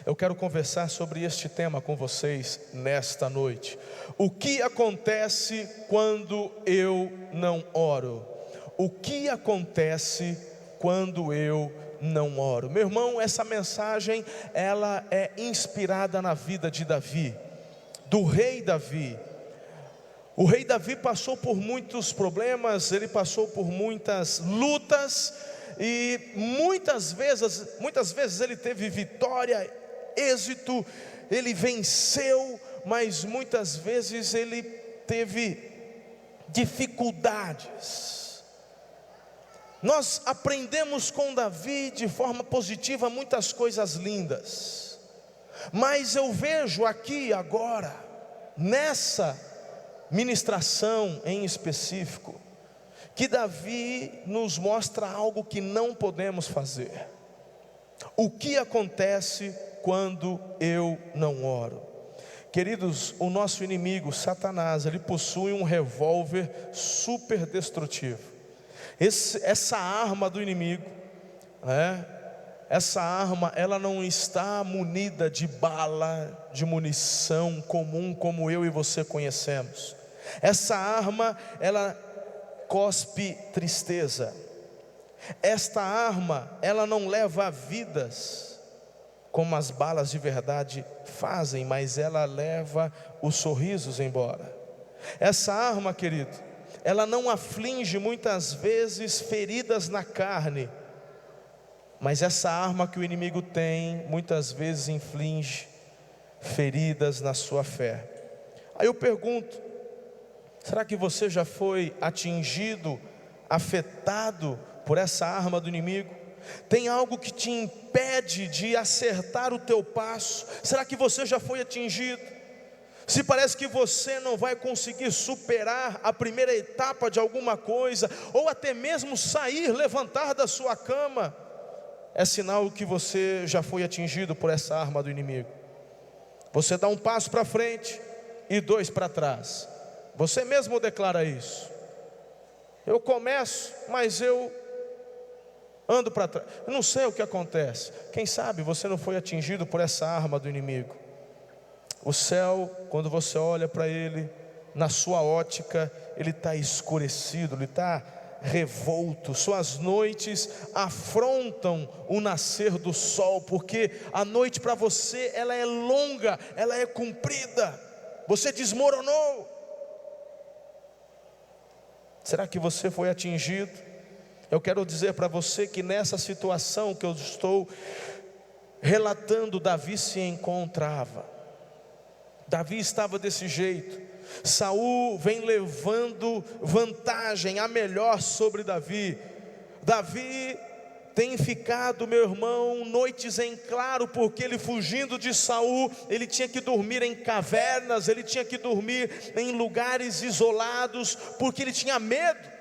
Eu quero conversar sobre este tema com vocês nesta noite. O que acontece quando eu não oro? O que acontece quando eu não oro? Meu irmão, essa mensagem, ela é inspirada na vida de Davi, do rei Davi. O rei Davi passou por muitos problemas, ele passou por muitas lutas, e muitas vezes ele teve vitória, êxito, ele venceu, mas muitas vezes ele teve dificuldades. Nós aprendemos com Davi de forma positiva muitas coisas lindas, mas eu vejo aqui agora, nessa ministração em específico, que Davi nos mostra algo que não podemos fazer. O que acontece quando eu não oro? Queridos, o nosso inimigo, Satanás, ele possui um revólver super destrutivo. Essa arma do inimigo, essa arma, ela não está munida de bala, de munição comum como eu e você conhecemos. Essa arma, ela cospe tristeza. Esta arma, ela não leva vidas como as balas de verdade fazem, mas ela leva os sorrisos embora. Essa arma, querido, ela não aflige muitas vezes feridas na carne, mas essa arma que o inimigo tem, muitas vezes inflige feridas na sua fé. Aí eu pergunto: será que você já foi atingido, afetado por essa arma do inimigo? Tem algo que te impede de acertar o teu passo? Será que você já foi atingido? Se parece que você não vai conseguir superar a primeira etapa de alguma coisa, ou até mesmo sair, levantar da sua cama, é sinal que você já foi atingido por essa arma do inimigo. Você dá um passo para frente e dois para trás. Você mesmo declara isso. Eu começo, mas eu ando para trás. Eu não sei o que acontece. Quem sabe você não foi atingido por essa arma do inimigo. O céu, quando você olha para ele, na sua ótica, ele está escurecido, ele está revolto. Suas noites afrontam o nascer do sol, porque a noite para você, ela é longa, ela é comprida. Você desmoronou. Será que você foi atingido? Eu quero dizer para você que nessa situação que eu estou relatando, Davi se encontrava. Davi estava desse jeito. Saul vem levando vantagem, a melhor sobre Davi. Davi tem ficado, meu irmão, noites em claro, porque ele, fugindo de Saul, ele tinha que dormir em cavernas, ele tinha que dormir em lugares isolados, porque ele tinha medo.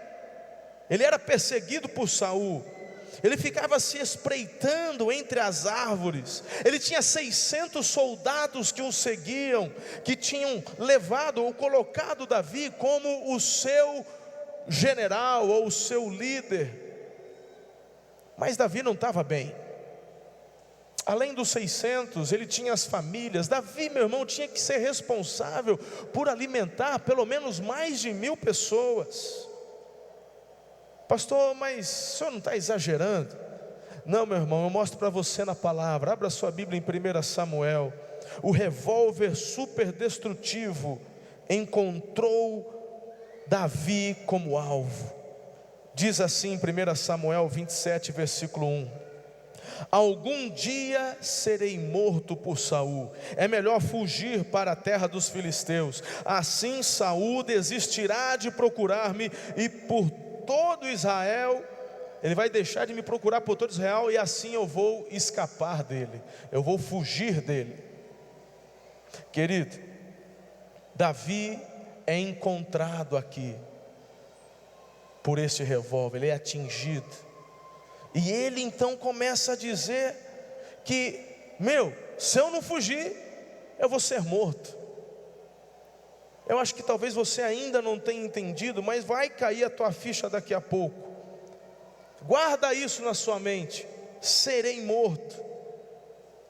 Ele era perseguido por Saul. Ele ficava se espreitando entre as árvores. Ele tinha 600 soldados que o seguiam, que tinham levado ou colocado Davi como o seu general ou o seu líder. Mas Davi não estava bem. Além dos 600, ele tinha as famílias. Davi, meu irmão, tinha que ser responsável por alimentar pelo menos mais de 1000 pessoas. Pastor, mas o senhor não está exagerando? Não, meu irmão, eu mostro para você na palavra. Abra sua Bíblia em 1 Samuel. O revólver super destrutivo encontrou Davi como alvo. Diz assim em 1 Samuel 27, versículo 1: algum dia serei morto por Saul, é melhor fugir para a terra dos filisteus. Assim Saul desistirá de procurar-me, e por todo Israel, ele vai deixar de me procurar por todo Israel, e assim eu vou escapar dele, eu vou fugir dele. Querido, Davi é encontrado aqui por este revólver, ele é atingido, e ele então começa a dizer que, se eu não fugir, eu vou ser morto. Eu acho que talvez você ainda não tenha entendido, mas vai cair a tua ficha daqui a pouco. Guarda isso na sua mente: serei morto.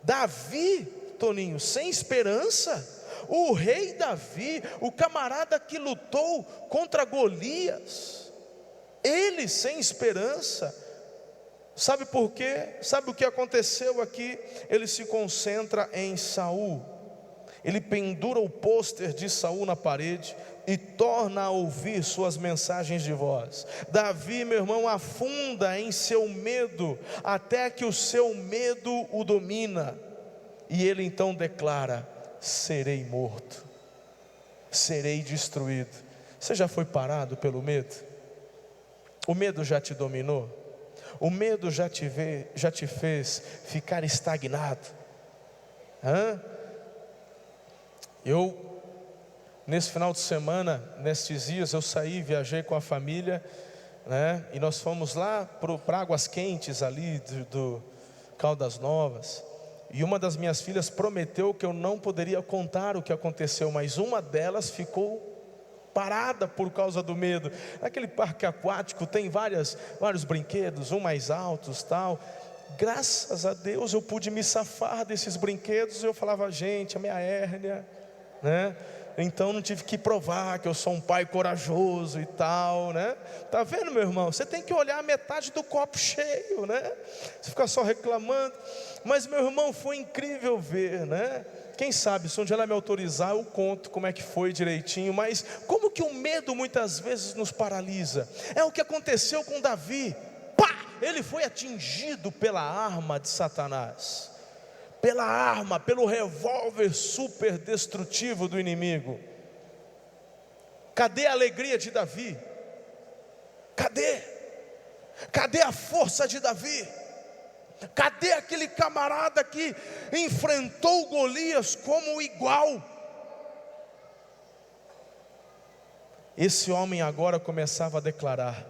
Davi, Toninho, sem esperança. O rei Davi, o camarada que lutou contra Golias, ele sem esperança. Sabe por quê? Sabe o que aconteceu aqui? Ele se concentra em Saul. Ele pendura o pôster de Saul na parede e torna a ouvir suas mensagens de voz. Davi, meu irmão, afunda em seu medo, até que o seu medo o domina. E ele então declara: serei morto, serei destruído. Você já foi parado pelo medo? O medo já te dominou? O medo já te fez ficar estagnado? Nesse final de semana, nestes dias, eu viajei com a família, né? E nós fomos lá para Águas Quentes, ali do Caldas Novas. E uma das minhas filhas prometeu que eu não poderia contar o que aconteceu, mas uma delas ficou parada por causa do medo. Naquele parque aquático tem vários brinquedos, mais altos, tal. Graças a Deus eu pude me safar desses brinquedos. Eu falava: gente, a minha hérnia, né? Então não tive que provar que eu sou um pai corajoso e tal, né? Tá vendo, meu irmão? Você tem que olhar a metade do copo cheio, né? Você fica só reclamando. Mas, meu irmão, foi incrível ver, né? Quem sabe, se um dia ela me autorizar, eu conto como é que foi direitinho. Mas como que o medo muitas vezes nos paralisa? É o que aconteceu com Davi. Pá! Ele foi atingido pela arma de Satanás, pela arma, pelo revólver super destrutivo do inimigo. Cadê a alegria de Davi? Cadê a força de Davi? Cadê aquele camarada que enfrentou Golias como igual? Esse homem agora começava a declarar: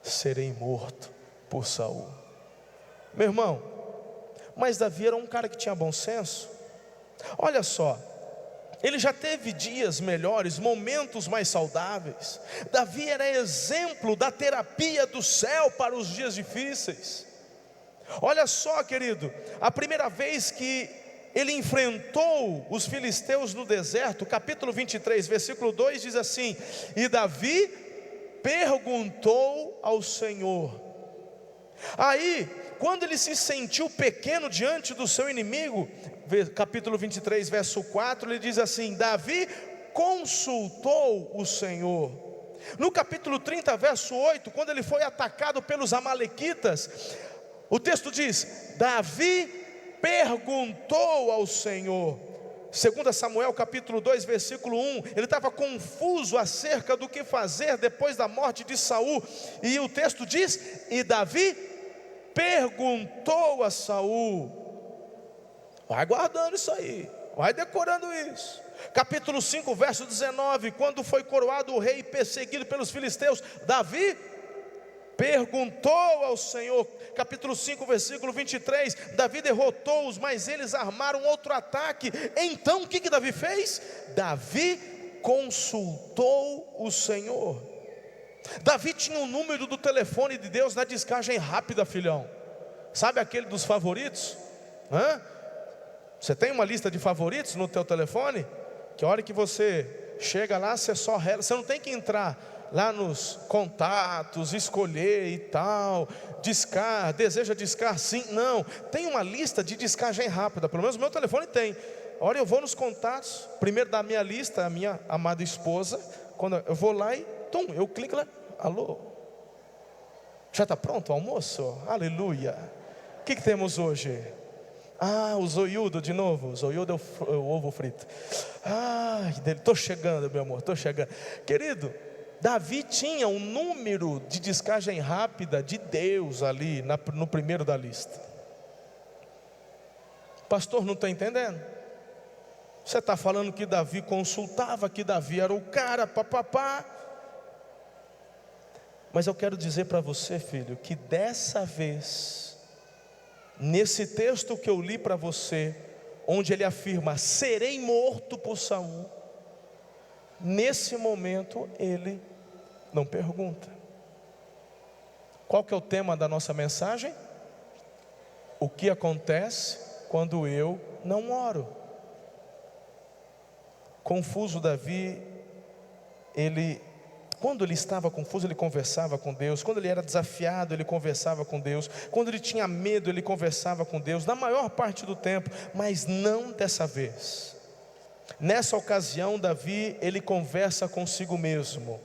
serei morto por Saul. Meu irmão, mas Davi era um cara que tinha bom senso. Olha só, ele já teve dias melhores, momentos mais saudáveis. Davi era exemplo da terapia do céu para os dias difíceis. Olha só, querido, a primeira vez que ele enfrentou os filisteus no deserto, capítulo 23, versículo 2 diz assim: e Davi perguntou ao Senhor. Aí, quando ele se sentiu pequeno diante do seu inimigo, capítulo 23, verso 4, ele diz assim: Davi consultou o Senhor. No capítulo 30, verso 8, quando ele foi atacado pelos amalequitas, o texto diz: Davi perguntou ao Senhor. 2 Samuel capítulo 2, versículo 1, ele estava confuso acerca do que fazer depois da morte de Saul. E o texto diz: e Davi perguntou a Saul. Vai guardando isso aí, vai decorando isso. Capítulo 5, verso 19, quando foi coroado o rei perseguido pelos filisteus, Davi perguntou ao Senhor. Capítulo 5, versículo 23, Davi derrotou-os, mas eles armaram outro ataque. Então o que Davi fez? Davi consultou o Senhor. Davi tinha o número do telefone de Deus na descagem rápida, filhão. Sabe aquele dos favoritos? Você tem uma lista de favoritos no teu telefone? Que a hora que você chega lá, você só rela. Você não tem que entrar lá nos contatos, escolher e tal, deseja discar sim, não, tem uma lista de descagem rápida, pelo menos o meu telefone tem. Ora eu vou nos contatos, primeiro da minha lista, a minha amada esposa, quando eu vou lá e eu clico lá, alô, já está pronto o almoço? Aleluia. O que temos hoje? O zoiudo de novo. O zoiudo é o ovo frito. Estou chegando, meu amor, estou chegando. Querido, Davi tinha um número de descagem rápida de Deus ali no primeiro da lista. Pastor, não está entendendo? Você está falando que Davi consultava, que Davi era o cara, papapá. Mas eu quero dizer para você, filho, que dessa vez, nesse texto que eu li para você, onde ele afirma: serei morto por Saul, nesse momento ele não pergunta. Qual que é o tema da nossa mensagem? O que acontece quando eu não oro. Confuso Davi, quando ele estava confuso, ele conversava com Deus. Quando ele era desafiado, ele conversava com Deus. Quando ele tinha medo, ele conversava com Deus, na maior parte do tempo, mas não dessa vez. Nessa ocasião, Davi, ele conversa consigo mesmo.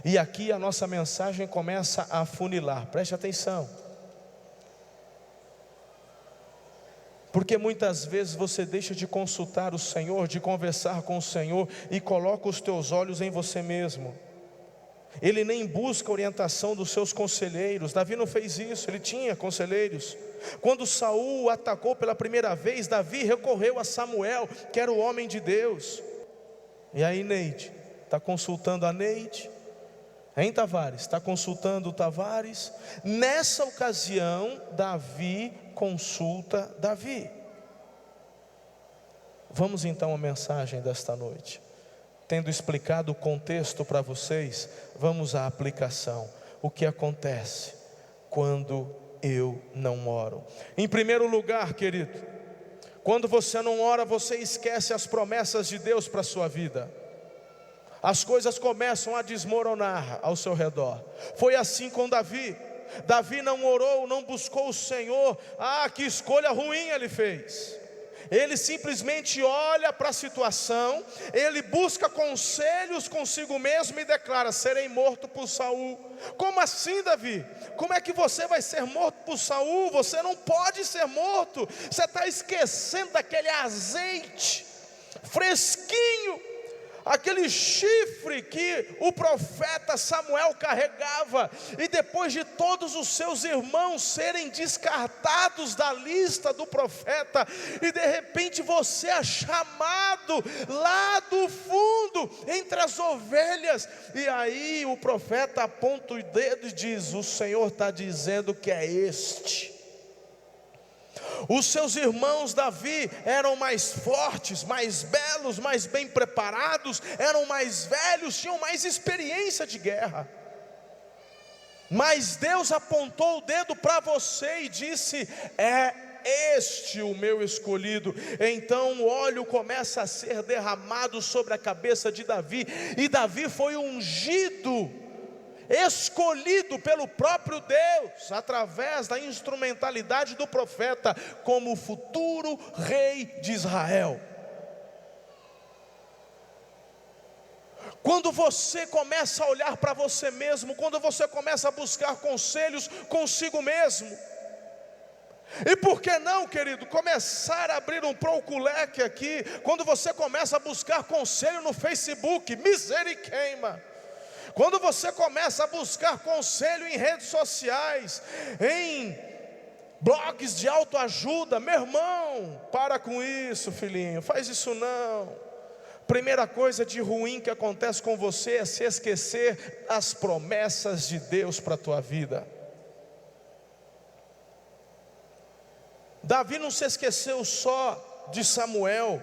E aqui a nossa mensagem começa a afunilar, preste atenção. Porque muitas vezes você deixa de consultar o Senhor, de conversar com o Senhor, e coloca os teus olhos em você mesmo. Ele nem busca a orientação dos seus conselheiros. Davi não fez isso, ele tinha conselheiros. Quando Saul o atacou pela primeira vez, Davi recorreu a Samuel, que era o homem de Deus. E aí Neide, está consultando a Neide, hein, Tavares? Está consultando o Tavares. Nessa ocasião, Davi consulta Davi. Vamos então à mensagem desta noite. Tendo explicado o contexto para vocês, vamos à aplicação. O que acontece quando eu não oro? Em primeiro lugar, querido, quando você não ora, você esquece as promessas de Deus para a sua vida. As coisas começam a desmoronar ao seu redor. Foi assim com Davi. Davi não orou, não buscou o Senhor. Que escolha ruim ele fez. Ele simplesmente olha para a situação, ele busca conselhos consigo mesmo e declara: serei morto por Saul. Como assim, Davi? Como é que você vai ser morto por Saul? Você não pode ser morto. Você está esquecendo daquele azeite fresquinho, aquele chifre que o profeta Samuel carregava, e depois de todos os seus irmãos serem descartados da lista do profeta, e de repente você é chamado lá do fundo, entre as ovelhas, e aí o profeta aponta o dedo e diz: o Senhor está dizendo que é este. Os seus irmãos Davi eram mais fortes, mais belos, mais bem preparados, eram mais velhos, tinham mais experiência de guerra. Mas Deus apontou o dedo para você e disse: é este o meu escolhido. Então o óleo começa a ser derramado sobre a cabeça de Davi, e Davi foi ungido, escolhido pelo próprio Deus, através da instrumentalidade do profeta, como o futuro rei de Israel. Quando você começa a olhar para você mesmo, quando você começa a buscar conselhos consigo mesmo, e por que não, querido, começar a abrir um proculeque aqui, quando você começa a buscar conselho no Facebook, misericórdia. Quando você começa a buscar conselho em redes sociais, em blogs de autoajuda, meu irmão, para com isso, filhinho, faz isso não. Primeira coisa de ruim que acontece com você é se esquecer as promessas de Deus para a tua vida. Davi não se esqueceu só de Samuel,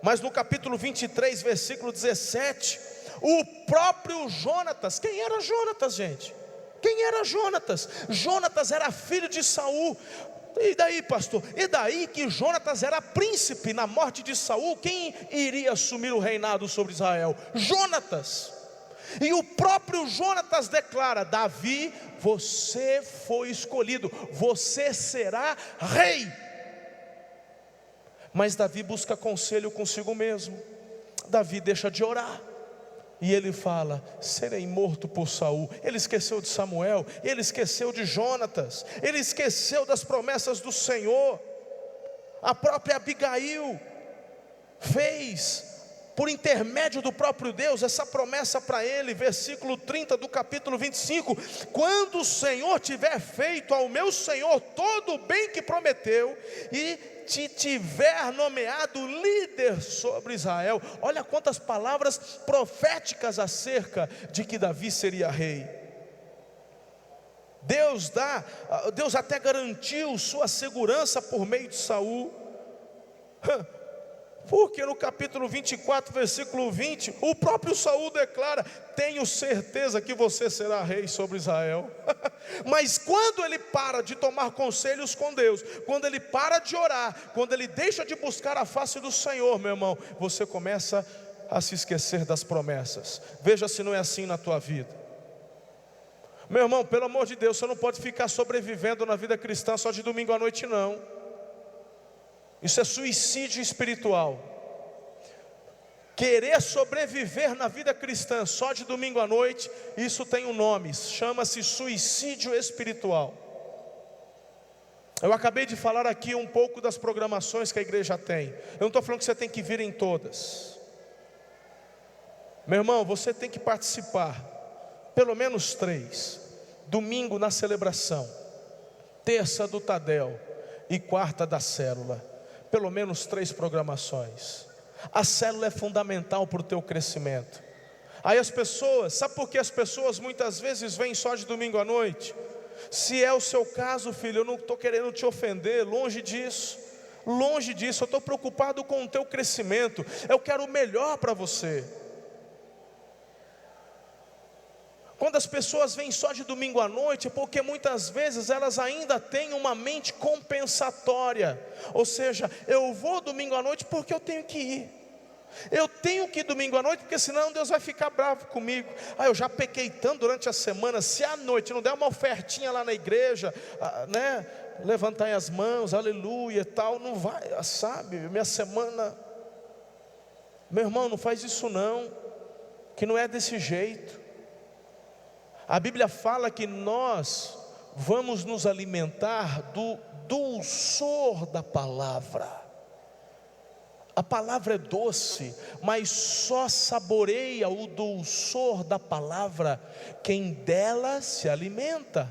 mas no capítulo 23, versículo 17, o próprio Jonatas. Quem era Jonatas, gente? Quem era Jonatas? Jonatas era filho de Saul. E daí, pastor? E daí que Jonatas era príncipe na morte de Saul? Quem iria assumir o reinado sobre Israel? Jonatas. E o próprio Jonatas declara: Davi, você foi escolhido, você será rei. Mas Davi busca conselho consigo mesmo. Davi deixa de orar, e ele fala: serei morto por Saul. Ele esqueceu de Samuel, ele esqueceu de Jonatas, ele esqueceu das promessas do Senhor. A própria Abigail fez, por intermédio do próprio Deus, essa promessa para ele. Versículo 30 do capítulo 25: quando o Senhor tiver feito ao meu Senhor todo o bem que prometeu, e te tiver nomeado líder sobre Israel. Olha quantas palavras proféticas acerca de que Davi seria rei. Deus até garantiu sua segurança por meio de Saul. Porque no capítulo 24, versículo 20, o próprio Saul declara: tenho certeza que você será rei sobre Israel. Mas quando ele para de tomar conselhos com Deus, quando ele para de orar, quando ele deixa de buscar a face do Senhor, meu irmão, você começa a se esquecer das promessas. Veja se não é assim na tua vida. Meu irmão, pelo amor de Deus, você não pode ficar sobrevivendo na vida cristã só de domingo à noite, não. Isso é suicídio espiritual. Querer sobreviver na vida cristã só de domingo à noite, isso tem um nome, chama-se suicídio espiritual. Eu acabei de falar aqui um pouco das programações que a igreja tem. Eu não estou falando que você tem que vir em todas. Meu irmão, você tem que participar, pelo menos 3. Domingo na celebração, terça do Tadel e quarta da célula. Pelo menos 3 programações. A célula é fundamental para o teu crescimento. Aí as pessoas, sabe por que as pessoas muitas vezes vêm só de domingo à noite? Se é o seu caso, filho, eu não estou querendo te ofender, longe disso. Longe disso, eu estou preocupado com o teu crescimento. Eu quero o melhor para você. Quando as pessoas vêm só de domingo à noite, é porque muitas vezes elas ainda têm uma mente compensatória. Ou seja, eu vou domingo à noite porque eu tenho que ir. Eu tenho que ir domingo à noite porque senão Deus vai ficar bravo comigo. Eu já pequei tanto durante a semana. Se à noite não der uma ofertinha lá na igreja, né? Levantai as mãos, aleluia e tal, não vai, sabe, minha semana. Meu irmão, não faz isso não, que não é desse jeito. A Bíblia fala que nós vamos nos alimentar do dulçor da palavra. A palavra é doce, mas só saboreia o dulçor da palavra quem dela se alimenta.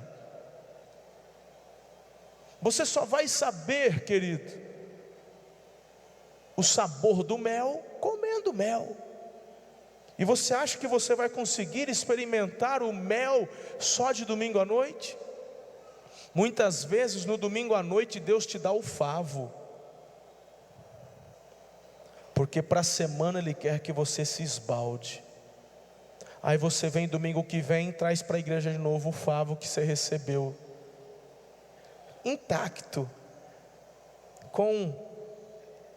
Você só vai saber, querido, o sabor do mel comendo mel. E você acha que você vai conseguir experimentar o mel só de domingo à noite? Muitas vezes no domingo à noite Deus te dá o favo, porque para a semana Ele quer que você se esbalde. Aí você vem domingo que vem, traz para a igreja de novo o favo que você recebeu, intacto, com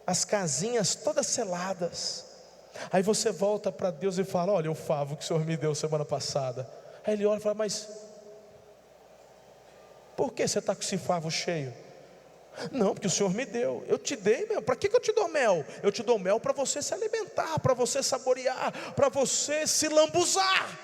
as casinhas todas seladas. Aí você volta para Deus e fala: olha o favo que o Senhor me deu semana passada. Aí Ele olha e fala: mas por que você está com esse favo cheio? Não, porque o Senhor me deu. Eu te dei mel. Para que eu te dou mel? Eu te dou mel para você se alimentar, para você saborear, para você se lambuzar.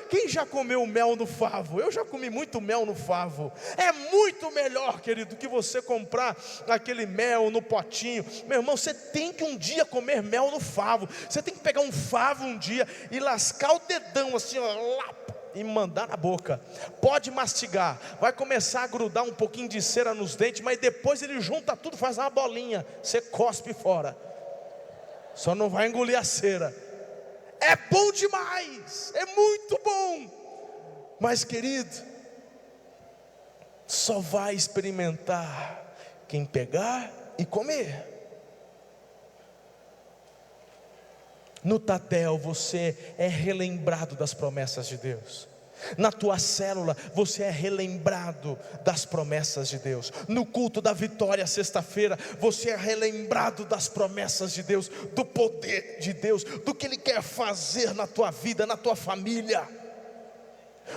Quem já comeu mel no favo? Eu já comi muito mel no favo. É muito melhor, querido, que você comprar aquele mel no potinho. Meu irmão, você tem que um dia comer mel no favo. Você tem que pegar um favo um dia e lascar o dedão assim, ó, e mandar na boca. Pode mastigar, vai começar a grudar um pouquinho de cera nos dentes, mas depois ele junta tudo, faz uma bolinha, você cospe fora. Só não vai engolir a cera. É bom demais, é muito bom. Mas, querido, só vai experimentar quem pegar e comer. No Tadel você é relembrado das promessas de Deus. Na tua célula você é relembrado das promessas de Deus. No culto da vitória sexta-feira você é relembrado das promessas de Deus, do poder de Deus, do que Ele quer fazer na tua vida, na tua família.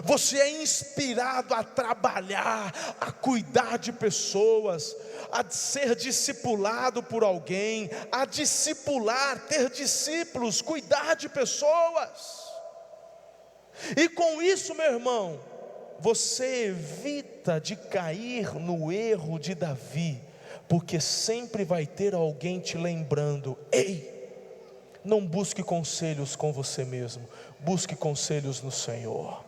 Você é inspirado a trabalhar, a cuidar de pessoas, a ser discipulado por alguém, a discipular, ter discípulos, cuidar de pessoas. E com isso, meu irmão, você evita de cair no erro de Davi, porque sempre vai ter alguém te lembrando: ei, não busque conselhos com você mesmo, busque conselhos no Senhor.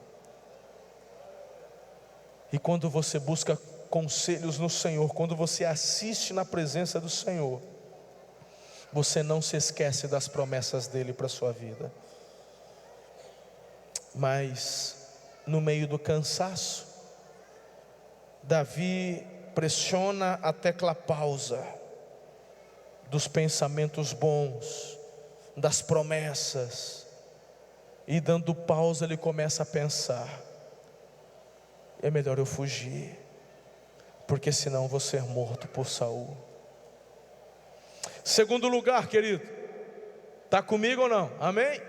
E quando você busca conselhos no Senhor, quando você assiste na presença do Senhor, você não se esquece das promessas dEle para a sua vida. Mas no meio do cansaço, Davi pressiona a tecla pausa. dos pensamentos bons, das promessas. E dando pausa, ele começa a pensar: é melhor eu fugir, porque senão vou ser morto por Saul. Segundo lugar, querido, está comigo ou não? Amém?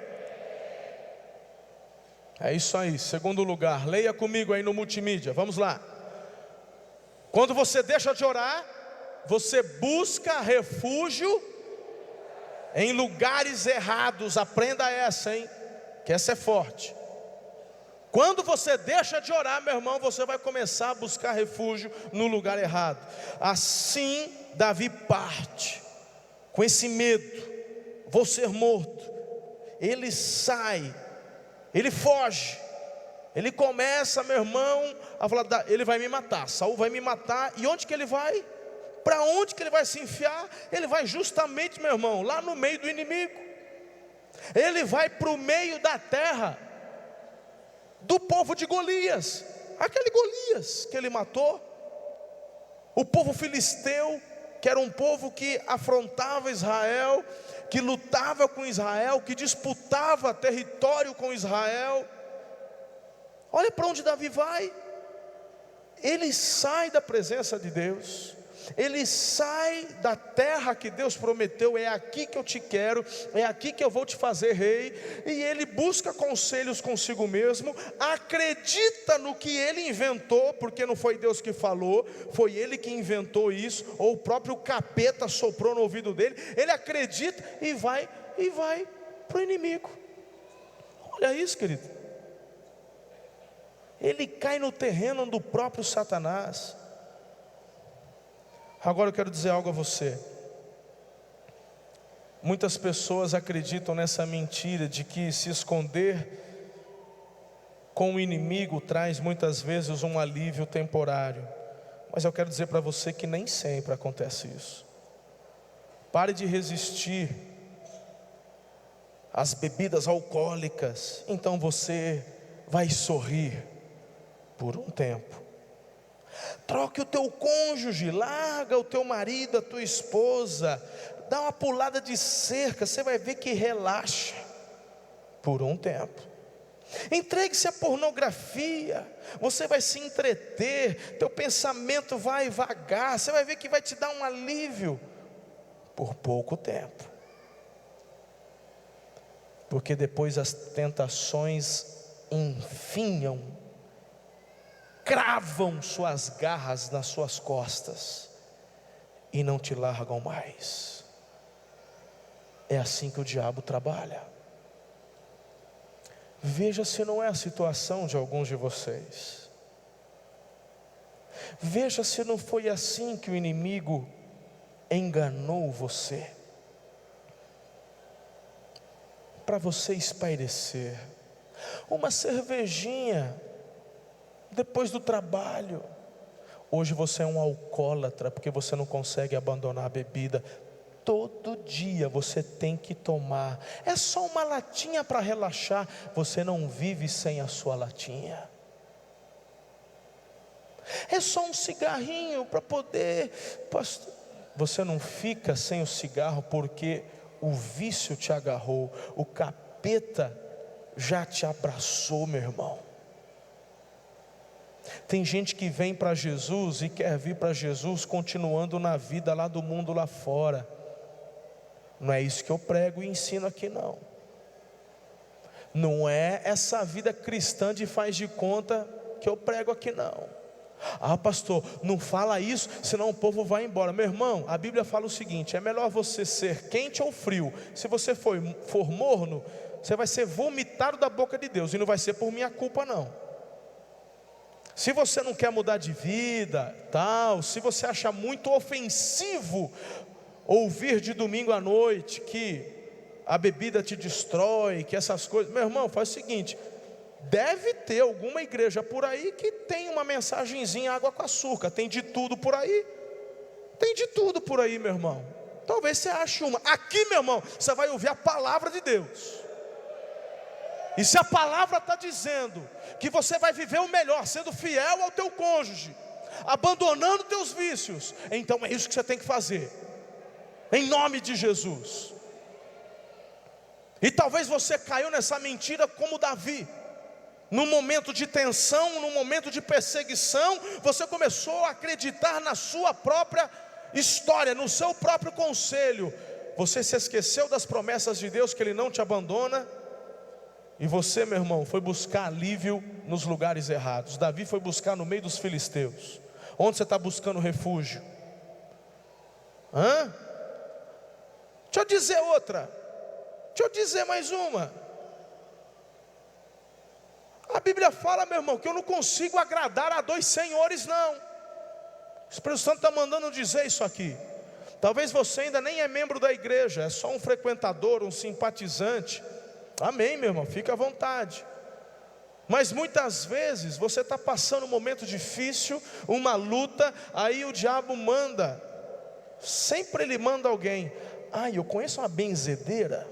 É isso aí, segundo lugar, leia comigo aí no multimídia, vamos lá. Quando você deixa de orar, você busca refúgio em lugares errados. Aprenda essa, hein? Que essa é forte. Quando você deixa de orar, meu irmão, você vai começar a buscar refúgio no lugar errado. Assim, Davi parte, com esse medo: vou ser morto. Ele sai, ele foge, ele começa, meu irmão, a falar: ele vai me matar, Saul vai me matar. E onde que ele vai? Para onde que ele vai se enfiar? Ele vai justamente, meu irmão, lá no meio do inimigo. Ele vai para o meio da terra do povo de Golias, aquele Golias que ele matou, o povo filisteu, que era um povo que afrontava Israel, que lutava com Israel, que disputava território com Israel. Olha para onde Davi vai. Ele sai da presença de Deus, ele sai da terra que Deus prometeu: é aqui que eu te quero, é aqui que eu vou te fazer rei. E ele busca conselhos consigo mesmo, acredita no que ele inventou, porque não foi Deus que falou, foi ele que inventou isso, ou o próprio capeta soprou no ouvido dele. Ele acredita e vai para o inimigo. Olha isso, querido. Ele cai no terreno do próprio Satanás. Agora eu quero dizer algo a você. Muitas pessoas acreditam nessa mentira de que se esconder com o inimigo traz muitas vezes um alívio temporário. Mas eu quero dizer para você que nem sempre acontece isso. Pare de resistir às bebidas alcoólicas, então você vai sorrir por um tempo. Troque o teu cônjuge, larga o teu marido, a tua esposa, dá uma pulada de cerca, você vai ver que relaxa por um tempo. Entregue-se à pornografia, você vai se entreter, teu pensamento vai vagar, você vai ver que vai te dar um alívio por pouco tempo. Porque depois as tentações enfinham, cravam suas garras nas suas costas e não te largam mais. É assim que o diabo trabalha. Veja se não é a situação de alguns de vocês. Veja se não foi assim que o inimigo enganou você, para você espairecer. Uma cervejinha depois do trabalho. Hoje você é um alcoólatra, porque você não consegue abandonar a bebida. Todo dia você tem que tomar. É só uma latinha para relaxar. Você não vive sem a sua latinha. É só um cigarrinho para poder... Você não fica sem o cigarro porque o vício te agarrou. O capeta já te abraçou, meu irmão. Tem gente que vem para Jesus e quer vir para Jesus continuando na vida lá do mundo lá fora. Não é isso que eu prego e ensino aqui não. Não é essa vida cristã de faz de conta que eu prego aqui não. Ah, pastor, não fala isso, senão o povo vai embora. Meu irmão, a Bíblia fala o seguinte: é melhor você ser quente ou frio. Se você for morno, você vai ser vomitado da boca de Deus, e não vai ser por minha culpa não. Se você não quer mudar de vida, tal, se você acha muito ofensivo ouvir de domingo à noite que a bebida te destrói, que essas coisas, meu irmão, faz o seguinte: deve ter alguma igreja por aí que tem uma mensagenzinha água com açúcar. Tem de tudo por aí. Tem de tudo por aí, meu irmão. Talvez você ache uma. Aqui, meu irmão, você vai ouvir a palavra de Deus. E se a palavra está dizendo que você vai viver o melhor, sendo fiel ao teu cônjuge, abandonando teus vícios, então é isso que você tem que fazer. em nome de Jesus. E talvez você caiu nessa mentira como Davi. Num momento de tensão, num momento de perseguição, você começou a acreditar na sua própria história, no seu próprio conselho. Você se esqueceu das promessas de Deus, que Ele não te abandona. E você, meu irmão, foi buscar alívio nos lugares errados. Davi foi buscar no meio dos filisteus. Onde você está buscando refúgio? Deixa eu dizer outra. Deixa eu dizer mais uma. A Bíblia fala, meu irmão, que eu não consigo agradar a dois senhores, não. O Espírito Santo está mandando dizer isso aqui. Talvez você ainda nem é membro da igreja, é só um frequentador, um simpatizante. Amém, meu irmão, fica à vontade. Mas muitas vezes você está passando um momento difícil, uma luta, aí o diabo manda. Sempre ele manda alguém. Eu conheço uma benzedeira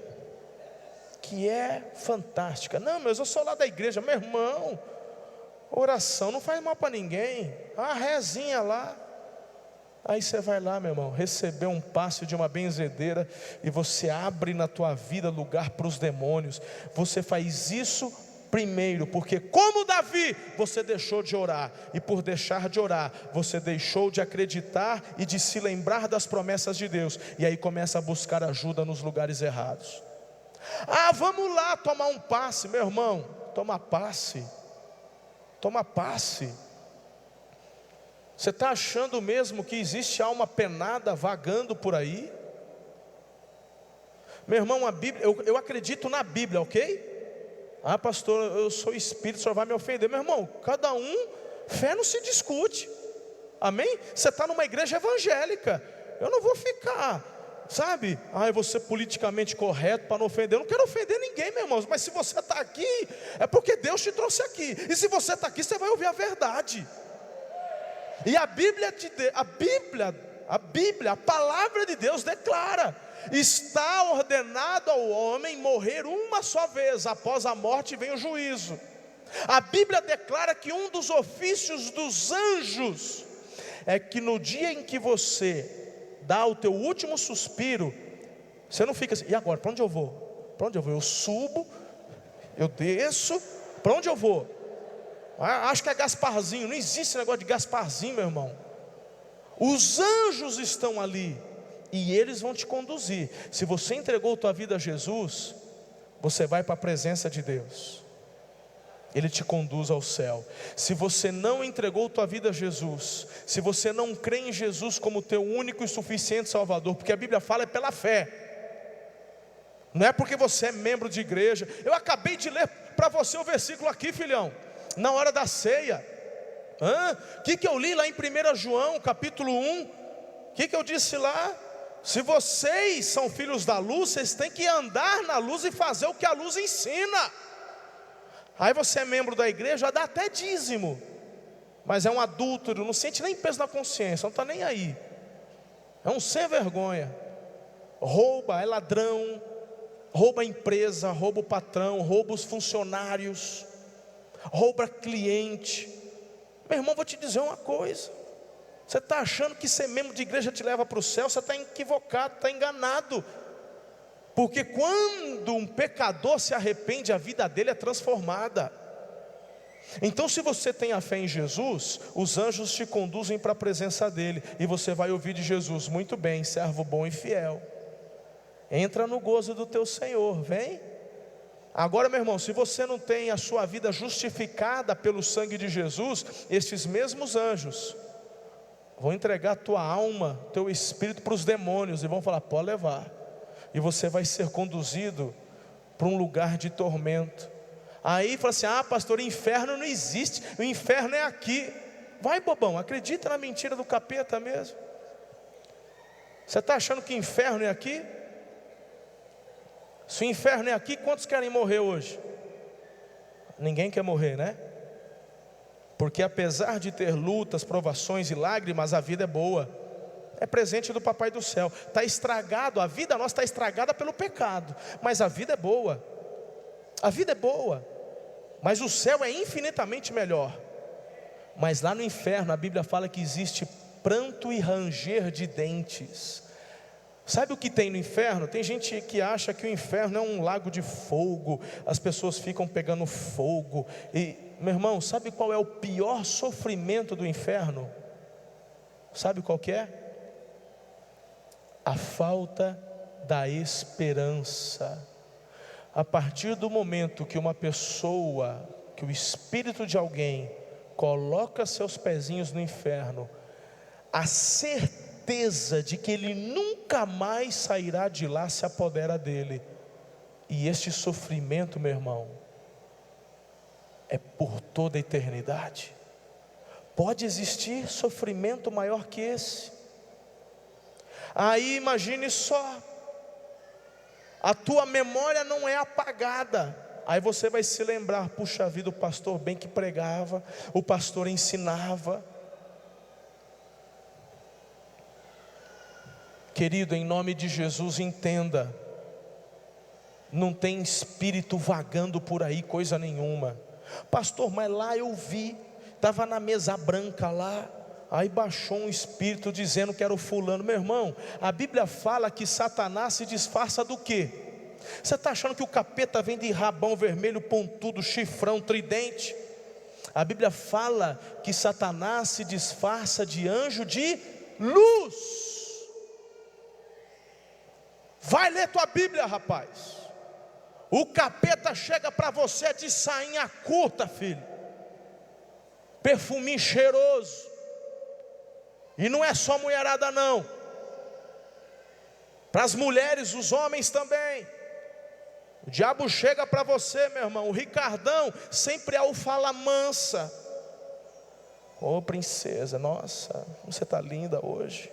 que é fantástica. Não, mas eu sou lá da igreja. Meu irmão, oração não faz mal para ninguém. A rezinha lá. Aí você vai lá, meu irmão, receber um passe de uma benzedeira, e você abre na tua vida lugar para os demônios. Você faz isso primeiro, porque como Davi, você deixou de orar. E por deixar de orar, você deixou de acreditar e de se lembrar das promessas de Deus. E aí começa a buscar ajuda nos lugares errados. Vamos lá tomar um passe, meu irmão. Toma passe. Você está achando mesmo que existe alma penada vagando por aí? Meu irmão, a Bíblia, eu acredito na Bíblia, ok? Pastor, eu sou espírito, o senhor vai me ofender. Meu irmão, cada um, fé não se discute. Amém? Você está numa igreja evangélica. Eu não vou ficar, sabe? Eu vou ser politicamente correto para não ofender. Eu não quero ofender ninguém, meu irmão. Mas se você está aqui, é porque Deus te trouxe aqui. E se você está aqui, você vai ouvir a verdade. E a palavra de Deus declara: está ordenado ao homem morrer uma só vez, após a morte vem o juízo. A Bíblia declara que um dos ofícios dos anjos é que no dia em que você dá o teu último suspiro, você não fica assim: e agora, para onde eu vou? Para onde eu vou? Eu subo, eu desço, para onde eu vou? Acho que é Gasparzinho. Não existe negócio de Gasparzinho, meu irmão. Os anjos estão ali e eles vão te conduzir. Se você entregou tua vida a Jesus, você vai para a presença de Deus. Ele te conduz ao céu. Se você não entregou tua vida a Jesus, se você não crê em Jesus como teu único e suficiente Salvador, porque a Bíblia fala é pela fé, não é porque você é membro de igreja. Eu acabei de ler para você o versículo aqui, filhão, na hora da ceia. O que eu li lá em 1 João capítulo 1? O que eu disse lá? Se vocês são filhos da luz, vocês têm que andar na luz e fazer o que a luz ensina. Aí você é membro da igreja, dá até dízimo, mas é um adúltero, não sente nem peso na consciência, não está nem aí. É um sem vergonha. Rouba, é ladrão, rouba a empresa, rouba o patrão, rouba os funcionários, rouba cliente. Meu irmão, vou te dizer uma coisa: você está achando que ser membro de igreja te leva para o céu? Você está equivocado, está enganado. Porque quando um pecador se arrepende, a vida dele é transformada. Então, se você tem a fé em Jesus, os anjos te conduzem para a presença dele, e você vai ouvir de Jesus: muito bem, servo bom e fiel, entra no gozo do teu Senhor, vem. Agora, meu irmão, se você não tem a sua vida justificada pelo sangue de Jesus, esses mesmos anjos vão entregar a tua alma, teu espírito para os demônios, e vão falar: pode levar. E você vai ser conduzido para um lugar de tormento. Aí fala assim: pastor, o inferno não existe, o inferno é aqui. Vai, bobão, acredita na mentira do capeta mesmo. Você está achando que o inferno é aqui? Se o inferno é aqui, quantos querem morrer hoje? Ninguém quer morrer, né? Porque apesar de ter lutas, provações e lágrimas, a vida é boa. É presente do Papai do céu. Está estragado, a vida nossa está estragada pelo pecado, mas a vida é boa. A vida é boa, mas o céu é infinitamente melhor. Mas lá no inferno a Bíblia fala que existe pranto e ranger de dentes. Sabe o que tem no inferno? Tem gente que acha que o inferno é um lago de fogo, as pessoas ficam pegando fogo. E, meu irmão, sabe qual é o pior sofrimento do inferno? Sabe qual que é? A falta da esperança. A partir do momento que uma pessoa, que o espírito de alguém coloca seus pezinhos no inferno, a certeza de que ele nunca mais sairá de lá se apodera dele. E este sofrimento, meu irmão, é por toda a eternidade. Pode existir sofrimento maior que esse? Aí imagine só, a tua memória não é apagada. Aí você vai se lembrar, puxa vida, o pastor bem que pregava, o pastor ensinava. Querido, em nome de Jesus, entenda, não tem espírito vagando por aí, coisa nenhuma. Pastor, mas lá eu vi, estava na mesa branca lá, aí baixou um espírito dizendo que era o fulano. Meu irmão, a Bíblia fala que Satanás se disfarça do quê? Você está achando que o capeta vem de rabão vermelho, pontudo, chifrão, tridente? A Bíblia fala que Satanás se disfarça de anjo de luz. Vai ler tua Bíblia, rapaz. O capeta chega para você de sainha curta, filho, perfuminho cheiroso. E não é só mulherada não, para as mulheres, os homens também. O diabo chega para você, meu irmão, o Ricardão sempre é o fala mansa. Ô princesa, nossa, você está linda hoje.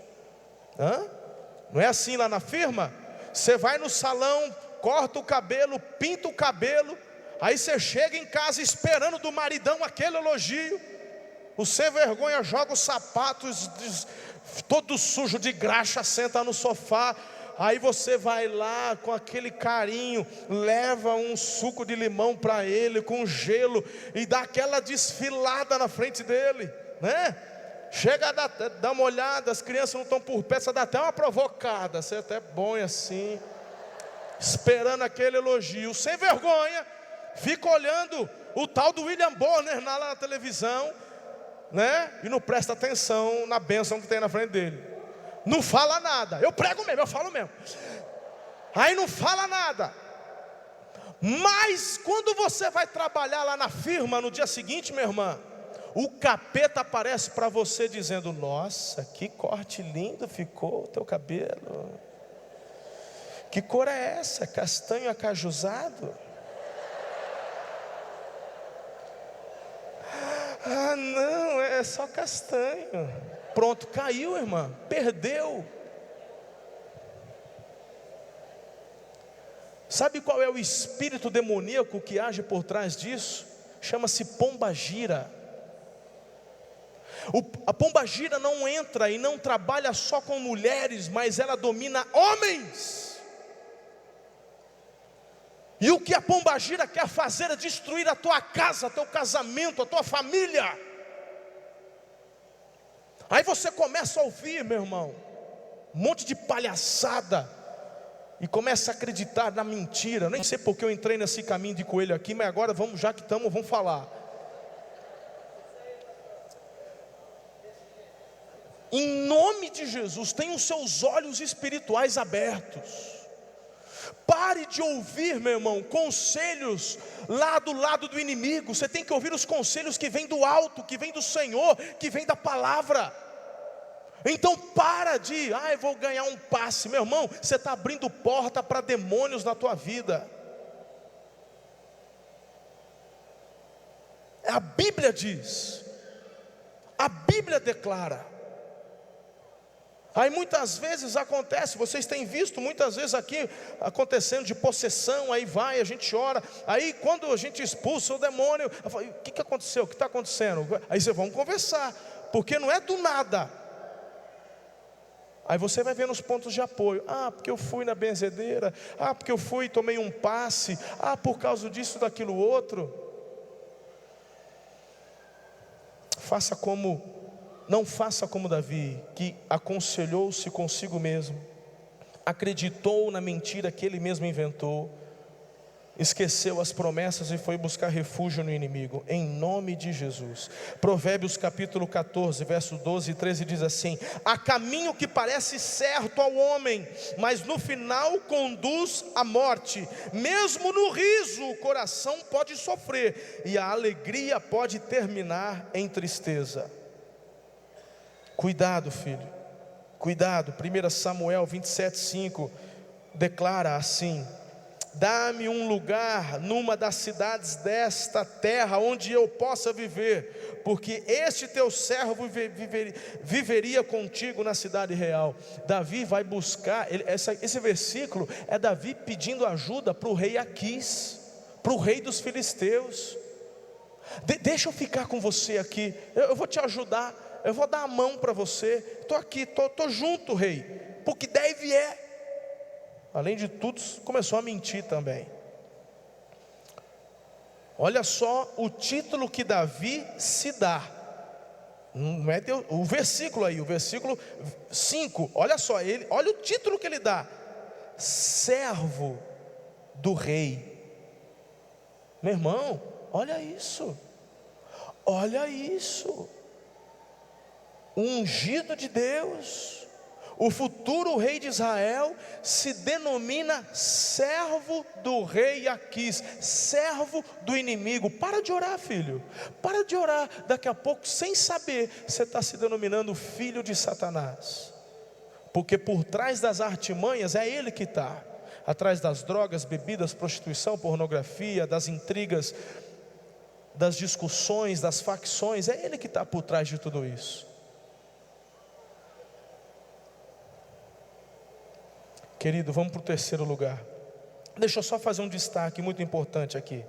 Não é assim lá na firma? Você vai no salão, corta o cabelo, pinta o cabelo, aí você chega em casa esperando do maridão aquele elogio. O sem vergonha joga os sapatos todo sujo de graxa, senta no sofá. Aí você vai lá com aquele carinho, leva um suco de limão para ele com gelo e dá aquela desfilada na frente dele, né? Chega a dar uma olhada, as crianças não estão por perto, você dá até uma provocada, você até bom assim, esperando aquele elogio. Sem vergonha, fica olhando o tal do William Bonner lá na televisão, né? E não presta atenção na bênção que tem na frente dele. Não fala nada. Eu prego mesmo, eu falo mesmo. Aí não fala nada. Mas quando você vai trabalhar lá na firma no dia seguinte, minha irmã, o capeta aparece para você dizendo: nossa, que corte lindo ficou o teu cabelo. Que cor é essa? Castanho acajuzado? Ah, não, é só castanho. Pronto, caiu, irmã, perdeu. Sabe qual é o espírito demoníaco que age por trás disso? Chama-se pombagira. A pombagira não entra e não trabalha só com mulheres, mas ela domina homens. E o que a pombagira quer fazer é destruir a tua casa, teu casamento, a tua família. Aí você começa a ouvir, meu irmão, um monte de palhaçada, e começa a acreditar na mentira. Eu nem sei porque eu entrei nesse caminho de coelho aqui, mas agora vamos, já que estamos, vamos falar. Em nome de Jesus, tenha os seus olhos espirituais abertos. Pare de ouvir, meu irmão, conselhos lá do lado do inimigo. Você tem que ouvir os conselhos que vêm do alto, que vêm do Senhor, que vêm da palavra. Então para de, eu vou ganhar um passe. Meu irmão, você está abrindo porta para demônios na tua vida. A Bíblia diz, a Bíblia declara. Aí muitas vezes acontece, vocês têm visto muitas vezes aqui acontecendo de possessão, aí vai, a gente ora, aí quando a gente expulsa o demônio, eu falo, o que aconteceu, o que está acontecendo? Aí vocês vão conversar, porque não é do nada. Aí você vai vendo os pontos de apoio. Porque eu fui na benzedeira, porque eu fui e tomei um passe, por causa disso, daquilo outro. Não faça como Davi, que aconselhou-se consigo mesmo. acreditou na mentira que ele mesmo inventou, esqueceu as promessas e foi buscar refúgio no inimigo, em nome de Jesus. Provérbios capítulo 14, versos 12 e 13 diz assim: há caminho que parece certo ao homem, mas no final conduz à morte. Mesmo no riso o coração pode sofrer, e a alegria pode terminar em tristeza. Cuidado, filho, cuidado. 1 Samuel 27:5 declara assim: dá-me um lugar numa das cidades desta terra, onde eu possa viver, porque este teu servo viveria contigo na cidade real. Davi vai buscar, esse versículo é Davi pedindo ajuda para o rei Aquis, para o rei dos filisteus. Deixa eu ficar com você aqui, eu vou te ajudar, eu vou dar a mão para você, estou aqui, estou junto, rei, porque deve é. Além de tudo, começou a mentir também. Olha só o título que Davi se dá. Não é o versículo aí, o versículo 5. Olha só, olha o título que ele dá: servo do rei. Meu irmão, olha isso. Olha isso. O ungido de Deus, o futuro rei de Israel, se denomina servo do rei Aquis, servo do inimigo. Para de orar, filho, para de orar. Daqui a pouco, sem saber, você está se denominando filho de Satanás, porque por trás das artimanhas é ele que está, atrás das drogas, bebidas, prostituição, pornografia, das intrigas, das discussões, das facções, é ele que está por trás de tudo isso. Querido, vamos para o terceiro lugar. Deixa eu só fazer um destaque muito importante aqui.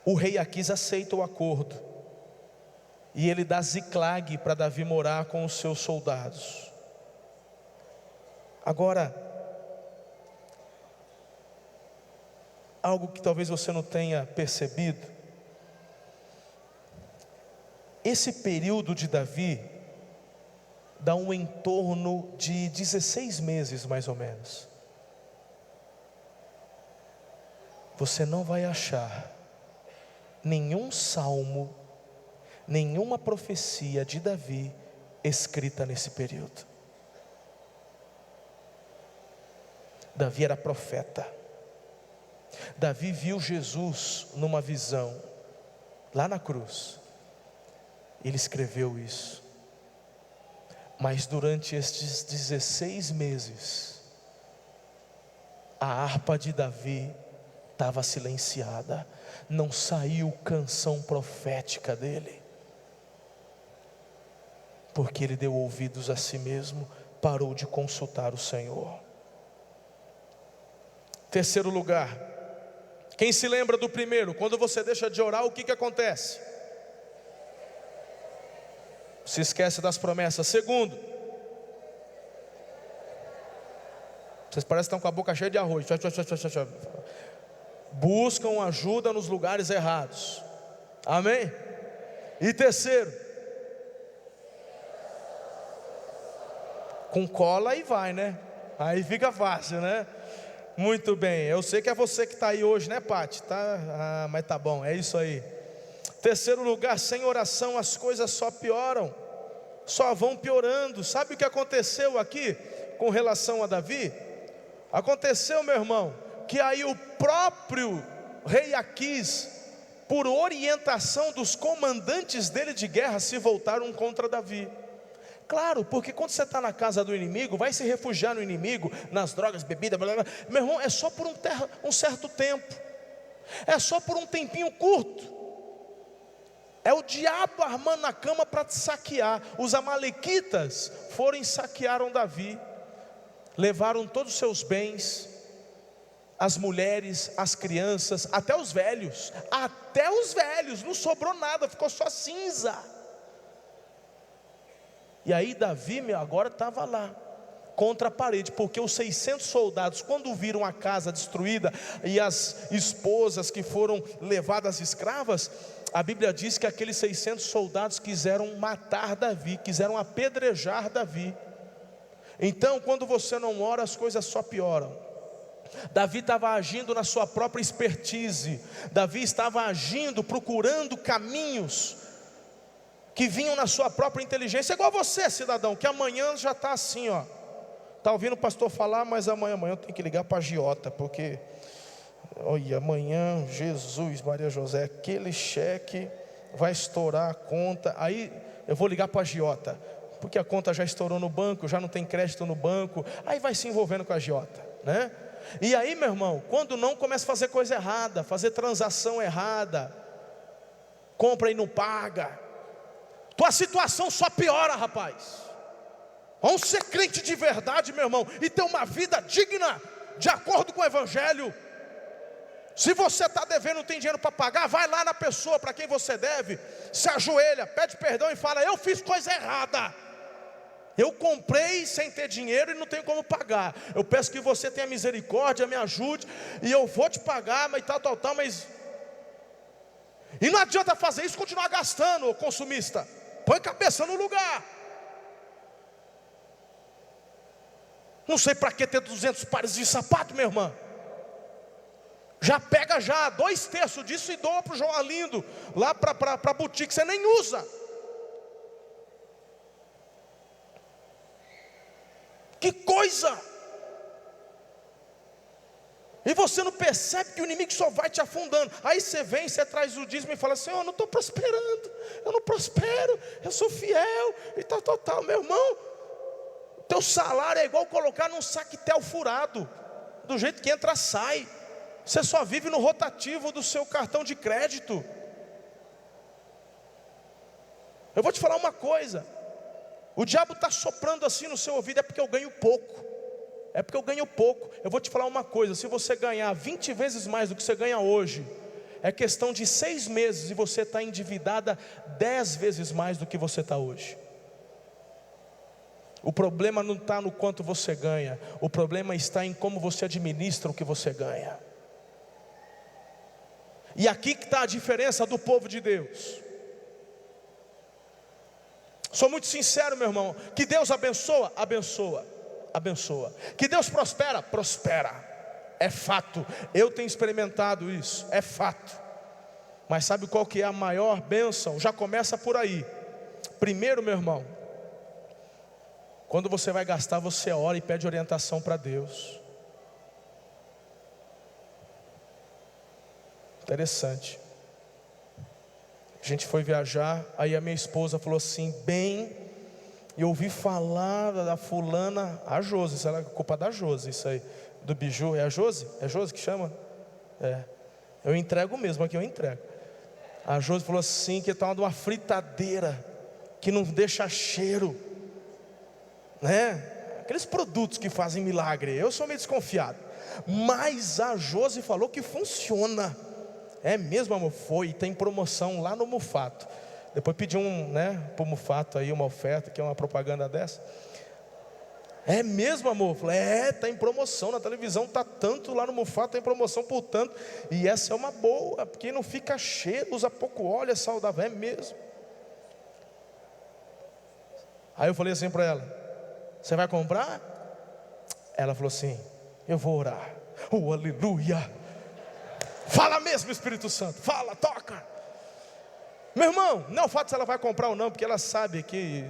O rei Aquis aceita o acordo, e ele dá Ziclag para Davi morar com os seus soldados. Agora, algo que talvez você não tenha percebido: esse período de Davi dá um entorno de 16 meses mais ou menos. Você não vai achar nenhum salmo, nenhuma profecia de Davi escrita nesse período. Davi era profeta. Davi viu Jesus numa visão, lá na cruz. Ele escreveu isso. Mas durante estes 16 meses, a harpa de Davi estava silenciada, não saiu canção profética dele, porque ele deu ouvidos a si mesmo, parou de consultar o Senhor. Terceiro lugar, quem se lembra do primeiro? Quando você deixa de orar, o que acontece? Se esquece das promessas. Segundo, vocês parecem que estão com a boca cheia de arroz. Buscam ajuda nos lugares errados. Amém? E terceiro, com cola aí vai, né? Aí fica fácil, né? Muito bem, eu sei que é você que está aí hoje, né, Pati? Tá? Mas tá bom, é isso aí. Terceiro lugar, sem oração as coisas só pioram, só vão piorando. Sabe o que aconteceu aqui com relação a Davi? Aconteceu, meu irmão, que aí o próprio rei Aquis, por orientação dos comandantes dele de guerra, se voltaram contra Davi. Claro, porque quando você está na casa do inimigo, vai se refugiar no inimigo, nas drogas, bebida, blá, blá, blá. Meu irmão, é só por um certo tempo, é só por um tempinho curto. É o diabo armando a cama para te saquear. Os amalequitas foram e saquearam Davi, levaram todos os seus bens, as mulheres, as crianças, até os velhos, não sobrou nada, ficou só cinza. E aí Davi, agora estava lá, contra a parede, porque os 600 soldados, quando viram a casa destruída, e as esposas que foram levadas escravas, a Bíblia diz que aqueles 600 soldados quiseram matar Davi, quiseram apedrejar Davi. Então, quando você não ora, as coisas só pioram. Davi estava agindo na sua própria expertise. Davi estava agindo, procurando caminhos que vinham na sua própria inteligência. É igual você, cidadão, que amanhã já está assim, ó. Está ouvindo o pastor falar, mas amanhã eu tenho que ligar para a agiota, porque, olha, amanhã, Jesus, Maria José, aquele cheque vai estourar a conta. Aí eu vou ligar para a agiota, porque a conta já estourou no banco, já não tem crédito no banco. Aí vai se envolvendo com a agiota, né? E aí, meu irmão, quando não, começa a fazer coisa errada, fazer transação errada, compra e não paga. Tua situação só piora, rapaz. Vamos ser crente de verdade, meu irmão, e ter uma vida digna, de acordo com o Evangelho. Se você está devendo, não tem dinheiro para pagar, vai lá na pessoa para quem você deve, se ajoelha, pede perdão e fala: eu fiz coisa errada, eu comprei sem ter dinheiro e não tenho como pagar. Eu peço que você tenha misericórdia, me ajude, e eu vou te pagar, mas tal, mas... E não adianta fazer isso e continuar gastando, ô consumista. Põe a cabeça no lugar. Não sei para que ter 200 pares de sapato, minha irmã. Já pega já 2/3 disso e doa para o João Arlindo, lá para a boutique, você nem usa. Que coisa! E você não percebe que o inimigo só vai te afundando. Aí você vem, você traz o dízimo e fala: Senhor, eu não estou prosperando, eu não prospero, eu sou fiel, e tal, meu irmão. Teu salário é igual colocar num saquetel furado, do jeito que entra, sai. Você só vive no rotativo do seu cartão de crédito. Eu vou te falar uma coisa: o diabo está soprando assim no seu ouvido, é porque eu ganho pouco. É porque eu ganho pouco. Eu vou te falar uma coisa: se você ganhar 20 vezes mais do que você ganha hoje, é questão de 6 meses e você está endividada 10 vezes mais do que você está hoje. O problema não está no quanto você ganha, o problema está em como você administra o que você ganha. E aqui que está a diferença do povo de Deus. Sou muito sincero, meu irmão. Que Deus abençoa, abençoa, abençoa. Que Deus prospera, prospera. É fato, eu tenho experimentado isso, é fato. Mas sabe qual que é a maior bênção? Já começa por aí. Primeiro, meu irmão, quando você vai gastar, você ora e pede orientação para Deus. Interessante. A gente foi viajar, aí a minha esposa falou assim: bem, eu ouvi falar da fulana, a Josi, isso é culpa da Josi, isso aí, do biju, é a Josi? É a Josi que chama? É, eu entrego mesmo, aqui eu entrego. A Josi falou assim, que estava numa fritadeira, que não deixa cheiro, né? Aqueles produtos que fazem milagre, eu sou meio desconfiado. Mas a Josi falou que funciona. É mesmo, amor? Foi, tem promoção lá no Mufato. Depois pedi pro Mufato aí uma oferta, que é uma propaganda dessa. É mesmo, amor? Falei, está em promoção na televisão, está tanto, lá no Mufato tem promoção por tanto. E essa é uma boa, porque não fica cheio, usa pouco óleo, é saudável, é mesmo. Aí eu falei assim para ela: você vai comprar? Ela falou assim: eu vou orar. Oh, aleluia! Fala mesmo, Espírito Santo, fala, toca. Meu irmão, não é o fato se ela vai comprar ou não, porque ela sabe que,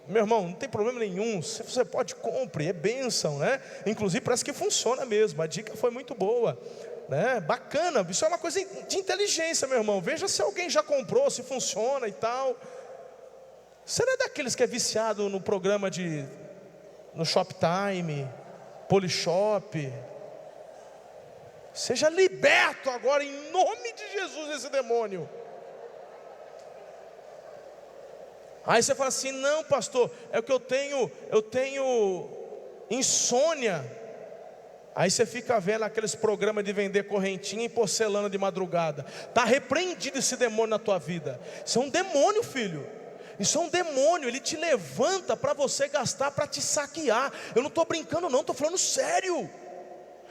meu irmão, não tem problema nenhum. Se você pode, compre, é bênção, né? Inclusive parece que funciona mesmo, a dica foi muito boa, né? Bacana, isso é uma coisa de inteligência, meu irmão. Veja se alguém já comprou, se funciona e tal. Você não é daqueles que é viciado no programa no Shoptime, Polishop? Seja liberto agora em nome de Jesus desse demônio. Aí você fala assim: não, pastor, é que eu tenho insônia. Aí você fica vendo aqueles programas de vender correntinha e porcelana de madrugada. Está repreendido esse demônio na tua vida. Isso é um demônio, filho. Isso é um demônio, ele te levanta para você gastar, para te saquear. Eu não estou brincando não, estou falando sério.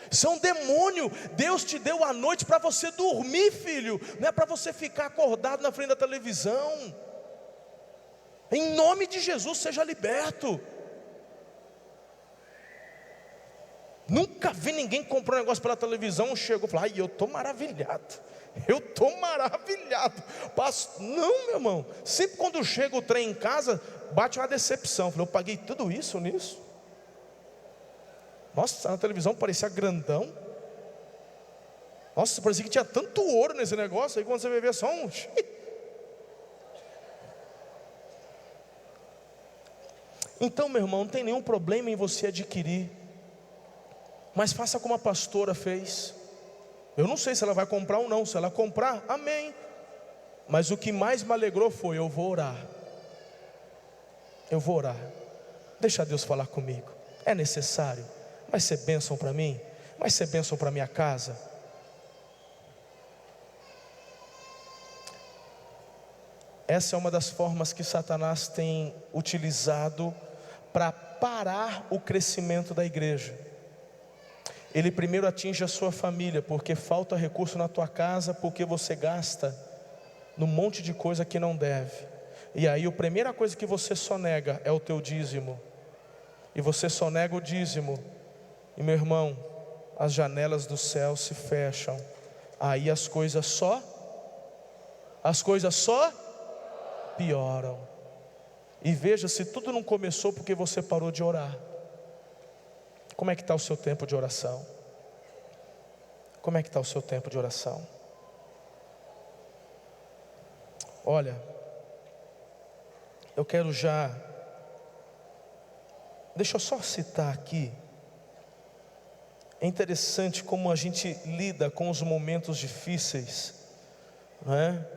Isso é um demônio. Deus te deu a noite para você dormir, filho. Não é para você ficar acordado na frente da televisão. Em nome de Jesus, seja liberto. Nunca vi ninguém comprar um negócio pela televisão, chegou e falou: ai, eu estou maravilhado. Eu estou maravilhado. Não, meu irmão. Sempre quando chega o trem em casa, bate uma decepção. Falei: eu paguei tudo isso nisso? Nossa, na televisão parecia grandão. Nossa, parecia que tinha tanto ouro nesse negócio. Aí quando você vai ver, só um... Então, meu irmão, não tem nenhum problema em você adquirir, mas faça como a pastora fez. Eu não sei se ela vai comprar ou não. Se ela comprar, amém. Mas o que mais me alegrou foi: eu vou orar. Eu vou orar. Deixa Deus falar comigo. É necessário. Vai ser bênção para mim. Vai ser bênção para minha casa. Essa é uma das formas que Satanás tem utilizado para parar o crescimento da igreja. Ele primeiro atinge a sua família, porque falta recurso na tua casa, porque você gasta num monte de coisa que não deve. E aí a primeira coisa que você sonega é o teu dízimo. E você sonega o dízimo, e meu irmão, as janelas do céu se fecham. Aí as coisas só pioram. E veja se tudo não começou porque você parou de orar. Como é que está o seu tempo de oração? Como é que está o seu tempo de oração? Olha, eu quero deixa eu só citar aqui. É interessante como a gente lida com os momentos difíceis, não é?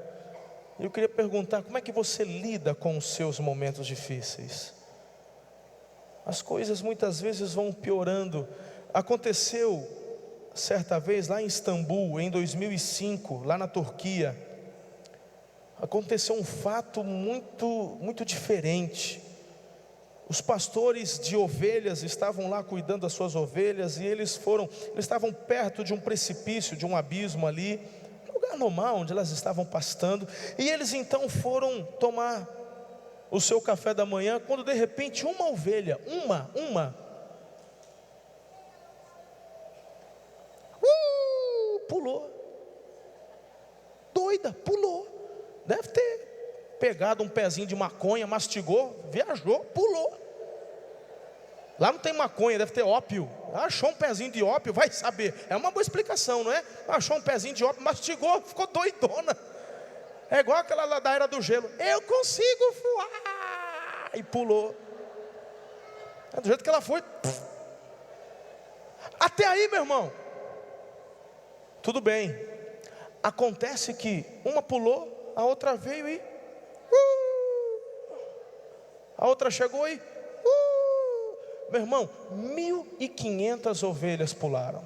Eu queria perguntar: como é que você lida com os seus momentos difíceis? As coisas muitas vezes vão piorando. Aconteceu certa vez lá em Istambul, em 2005, lá na Turquia. Aconteceu um fato muito diferente. Os pastores de ovelhas estavam lá cuidando das suas ovelhas, e eles estavam perto de um precipício, de um abismo ali, lugar normal onde elas estavam pastando, e eles então foram tomar o seu café da manhã, quando de repente uma ovelha, pulou, doida, pulou, deve ter pegado um pezinho de maconha, mastigou, viajou, pulou. Lá não tem maconha, deve ter ópio. Achou um pezinho de ópio, vai saber. É uma boa explicação, não é? Achou um pezinho de ópio, mastigou, ficou doidona. É igual aquela lá da Era do Gelo: eu consigo voar. E pulou. Do jeito que ela foi. Até aí, meu irmão, tudo bem. Acontece que uma pulou, a outra veio e a outra chegou e meu irmão, 1.500 ovelhas pularam.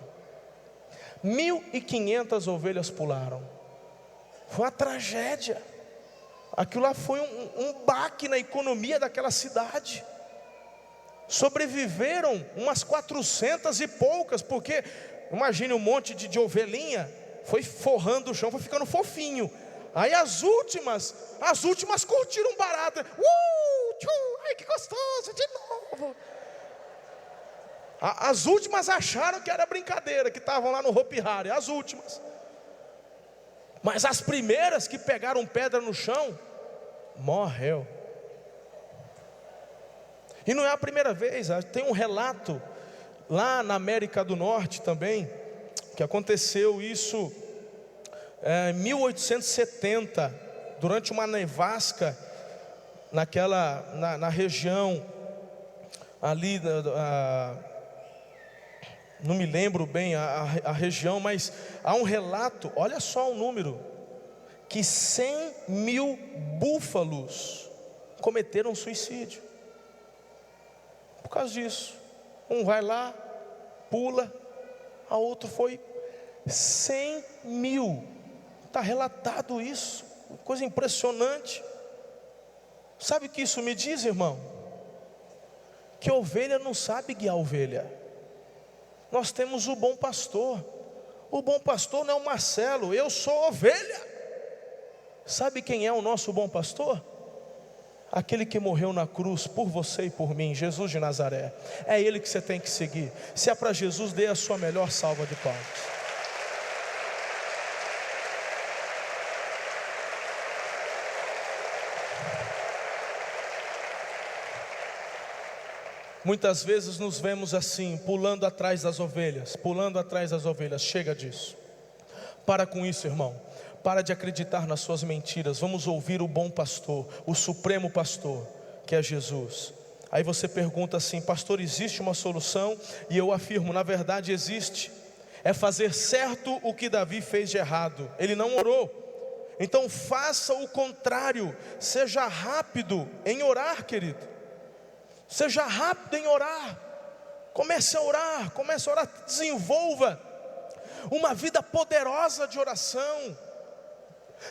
1.500 ovelhas pularam. Foi uma tragédia. Aquilo lá foi um baque na economia daquela cidade. Sobreviveram umas 400 e poucas, porque imagine um monte de ovelhinha, foi forrando o chão, foi ficando fofinho. Aí as últimas curtiram barato. Ai, que gostoso, de novo. As últimas acharam que era brincadeira, que estavam lá no Hopi Hari, as últimas. Mas as primeiras que pegaram pedra no chão, morreu. E não é a primeira vez. Tem um relato lá na América do Norte também, que aconteceu isso em 1870, durante uma nevasca na região ali, não me lembro bem a região, mas há um relato, olha só o número, que 100.000 búfalos cometeram suicídio por causa disso. Um vai lá, pula, a outro foi 100.000. Está relatado isso, coisa impressionante. Sabe o que isso me diz, irmão? Que a ovelha não sabe guiar a ovelha. Nós temos o bom pastor. O bom pastor não é o Marcelo, eu sou ovelha. Sabe quem é o nosso bom pastor? aquele que morreu na cruz por você e por mim, Jesus de Nazaré. É Ele que você tem que seguir. Se é para Jesus, dê a sua melhor salva de palmas. Muitas vezes nos vemos assim, pulando atrás das ovelhas, pulando atrás das ovelhas. Chega disso. Para com isso, irmão. Para de acreditar nas suas mentiras. Vamos ouvir o bom pastor, o supremo pastor, que é Jesus. Aí você pergunta assim: pastor, existe uma solução? E eu afirmo, na verdade existe. É fazer certo o que Davi fez de errado. Ele não orou. Então faça o contrário. Seja rápido em orar, querido. Seja rápido em orar. Comece a orar, desenvolva uma vida poderosa de oração.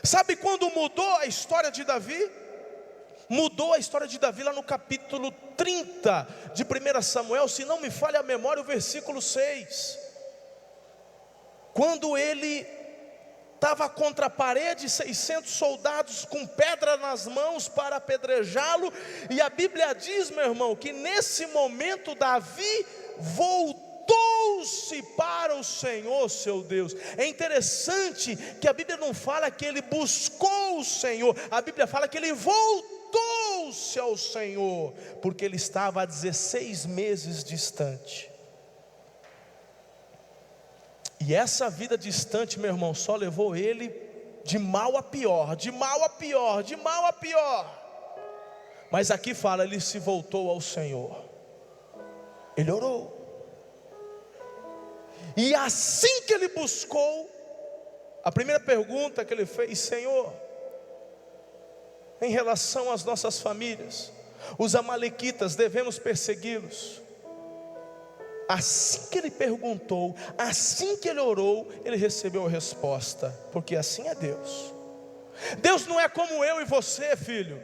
Sabe quando mudou a história de Davi? Mudou a história de Davi lá no capítulo 30 de 1 Samuel, se não me falha a memória, o versículo 6. Quando ele estava contra a parede, 600 soldados com pedra nas mãos para apedrejá-lo, e a Bíblia diz, meu irmão, que nesse momento Davi voltou-se para o Senhor seu Deus. É interessante que a Bíblia não fala que ele buscou o Senhor, a Bíblia fala que ele voltou-se ao Senhor, porque ele estava há 16 meses distante. E essa vida distante, meu irmão, só levou ele de mal a pior, de mal a pior, de mal a pior. Mas aqui fala, ele se voltou ao Senhor. Ele orou. E assim que ele buscou, a primeira pergunta que ele fez: Senhor, em relação às nossas famílias, os amalequitas, devemos persegui-los? Assim que ele perguntou, assim que ele orou, ele recebeu a resposta, porque assim é Deus. Deus não é como eu e você, filho,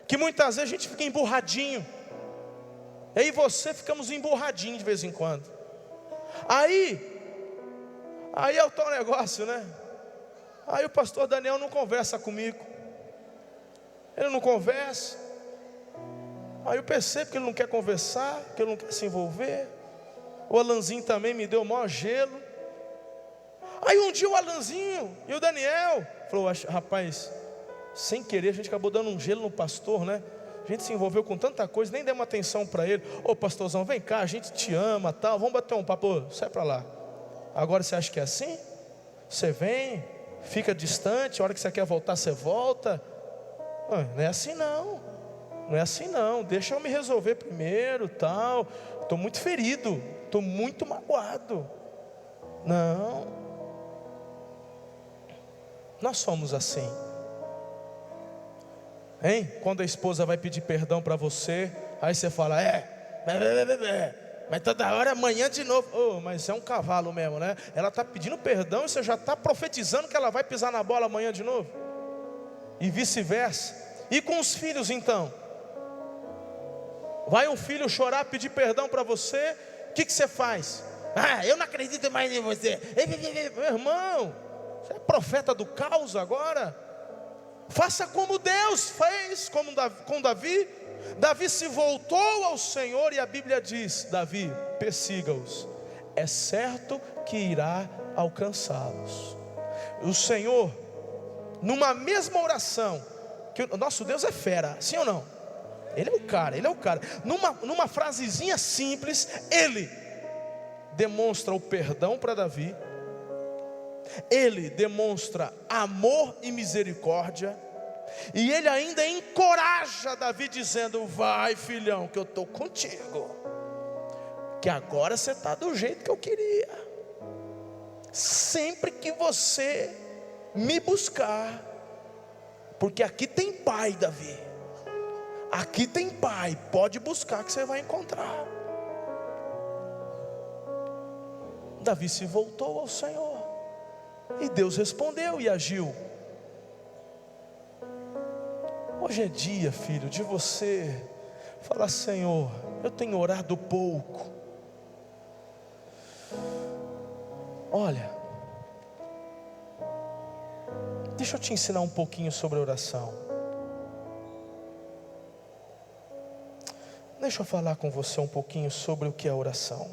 que muitas vezes a gente fica emburradinho. Eu e você ficamos emburradinhos de vez em quando. Aí é o tal negócio, né? Aí o pastor Daniel não conversa comigo. Ele não conversa. Aí eu percebo que ele não quer conversar, que ele não quer se envolver. O Alanzinho também me deu o maior gelo. Aí um dia o Alanzinho e o Daniel falou: rapaz, sem querer a gente acabou dando um gelo no pastor, né? A gente se envolveu com tanta coisa, nem demos atenção para ele. Ô pastorzão, vem cá, a gente te ama, tal, vamos bater um papo. Ô, sai para lá. Agora você acha que é assim? Você vem, fica distante, a hora que você quer voltar, você volta. Não é assim não. Não é assim não. Deixa eu me resolver primeiro, tal. Estou muito ferido, estou muito magoado. Não. Nós somos assim. Hein? Quando a esposa vai pedir perdão para você, aí você fala: mas toda hora amanhã de novo. Oh, mas é um cavalo mesmo, né? Ela está pedindo perdão e você já está profetizando que ela vai pisar na bola amanhã de novo. E vice-versa. E com os filhos então? Vai um filho chorar, pedir perdão para você, o que você faz? Eu não acredito mais em você. Meu irmão, você é profeta do caos agora? Faça como Deus fez com Davi. Davi se voltou ao Senhor e a Bíblia diz: Davi, persiga-os, é certo que irá alcançá-los. O Senhor, numa mesma oração, que o nosso Deus é fera, sim ou não? Ele é o cara. Numa frasezinha simples, ele demonstra o perdão para Davi. Ele demonstra amor e misericórdia. E ele ainda encoraja Davi dizendo: vai, filhão, que eu estou contigo, que agora você está do jeito que eu queria. Sempre que você me buscar, porque aqui tem pai, Davi. Aqui tem pai, pode buscar que você vai encontrar. Davi se voltou ao Senhor, e Deus respondeu e agiu. Hoje é dia, filho, de você falar: Senhor, eu tenho orado pouco. Olha, deixa eu te ensinar um pouquinho sobre oração. Deixa eu falar com você um pouquinho sobre o que é oração.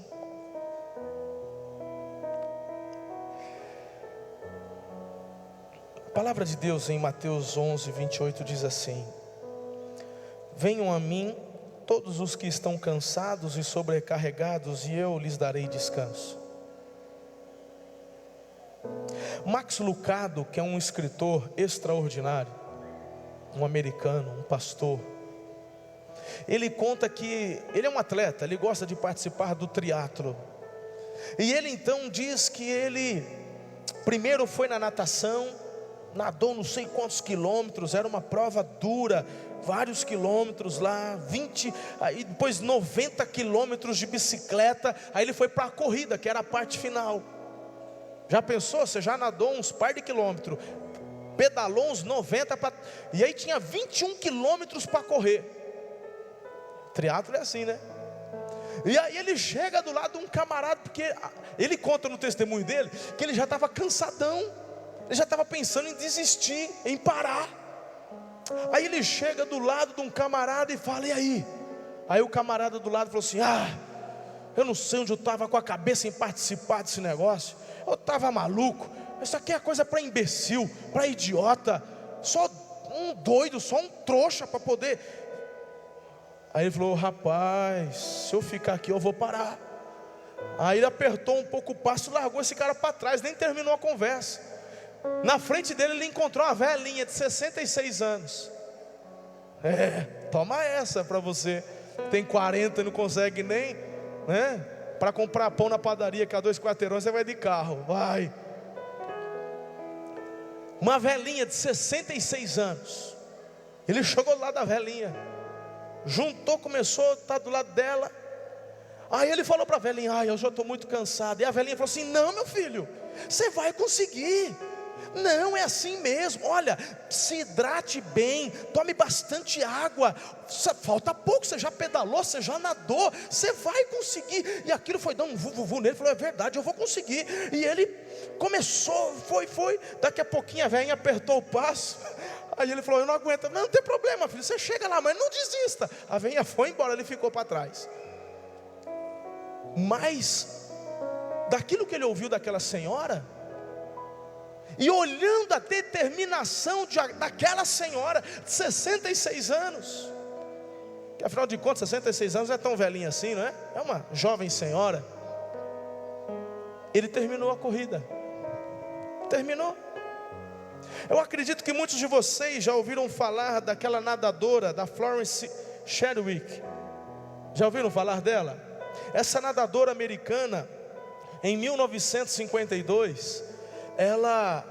A palavra de Deus em Mateus 11, 28 diz assim: venham a mim todos os que estão cansados e sobrecarregados, e eu lhes darei descanso. Max Lucado, que é um escritor extraordinário, um americano, um pastor, ele conta que ele é um atleta, ele gosta de participar do triatlo. E ele então diz que ele primeiro foi na natação, nadou não sei quantos quilômetros, era uma prova dura, vários quilômetros lá, 20, aí depois 90 quilômetros de bicicleta. Aí ele foi para a corrida, que era a parte final. Já pensou? Você já nadou uns par de quilômetros, pedalou uns 90 e aí tinha 21 quilômetros para correr. Triatlo é assim, né? E aí ele chega do lado de um camarada, porque ele conta no testemunho dele que ele já estava cansadão, ele já estava pensando em desistir, em parar. Aí ele chega do lado de um camarada e fala: e aí? Aí o camarada do lado falou assim: eu não sei onde eu estava com a cabeça em participar desse negócio. Eu estava maluco. Isso aqui é coisa para imbecil, para idiota, só um doido, só um trouxa para poder. Aí ele falou: rapaz, se eu ficar aqui eu vou parar. Aí ele apertou um pouco o passo, largou esse cara para trás, nem terminou a conversa. Na frente dele ele encontrou uma velhinha de 66 anos. Toma essa para você. Tem 40 e não consegue nem, né? Para comprar pão na padaria, que a 2 quarteirões você vai de carro, vai. Uma velhinha de 66 anos. Ele chegou do lado da velhinha, juntou, começou a estar do lado dela. Aí ele falou para a velhinha: eu já estou muito cansado. E a velhinha falou assim: não, meu filho, você vai conseguir. Não, é assim mesmo. Olha, se hidrate bem, tome bastante água. Falta pouco, você já pedalou, você já nadou, você vai conseguir. E aquilo foi dar um vuvuvu nele. Falou: é verdade, eu vou conseguir. E ele começou, foi. Daqui a pouquinho a velhinha apertou o passo. Aí ele falou: eu não aguento. Não tem problema, filho, você chega lá, mas não desista. A velhinha foi embora, ele ficou para trás. Mas daquilo que ele ouviu daquela senhora, e olhando a determinação daquela senhora de 66 anos, que afinal de contas 66 anos não é tão velhinha assim, não é? É uma jovem senhora. Ele terminou a corrida. Terminou. Eu acredito que muitos de vocês já ouviram falar daquela nadadora, da Florence Chadwick. Já ouviram falar dela? Essa nadadora americana, em 1952, ela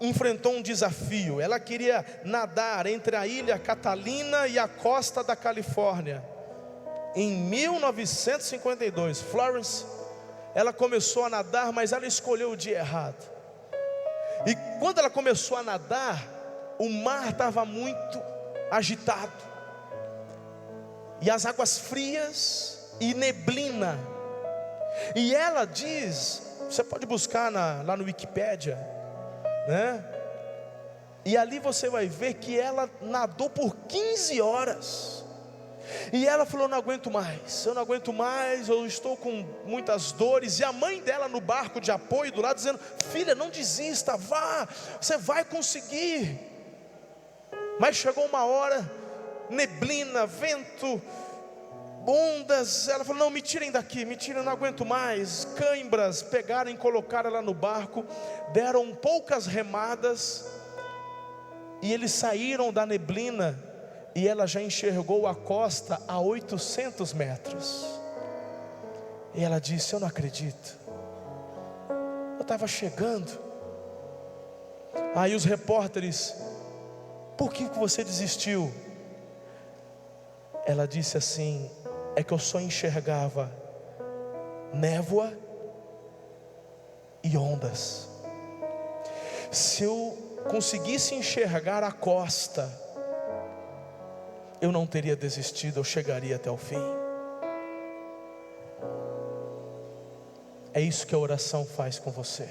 enfrentou um desafio. Ela queria nadar entre a ilha Catalina e a costa da Califórnia. Em 1952, Florence, ela começou a nadar, mas ela escolheu o dia errado. E quando ela começou a nadar, o mar estava muito agitado, e as águas frias e neblina. E ela diz, você pode buscar lá no Wikipédia, né? E ali você vai ver que ela nadou por 15 horas. E ela falou: não aguento mais, eu não aguento mais, eu estou com muitas dores. E a mãe dela no barco de apoio do lado dizendo: filha, não desista, vá, você vai conseguir. Mas chegou uma hora, neblina, vento, ondas. Ela falou: não, me tirem daqui, me tirem, eu não aguento mais. Cãibras pegaram e colocaram ela no barco, deram poucas remadas, e eles saíram da neblina, e ela já enxergou a costa a 800 metros. E ela disse: eu não acredito, eu estava chegando. Aí os repórteres: por que você desistiu? Ela disse assim: é que eu só enxergava névoa e ondas. Se eu conseguisse enxergar a costa, eu não teria desistido, eu chegaria até o fim. É isso que a oração faz com você.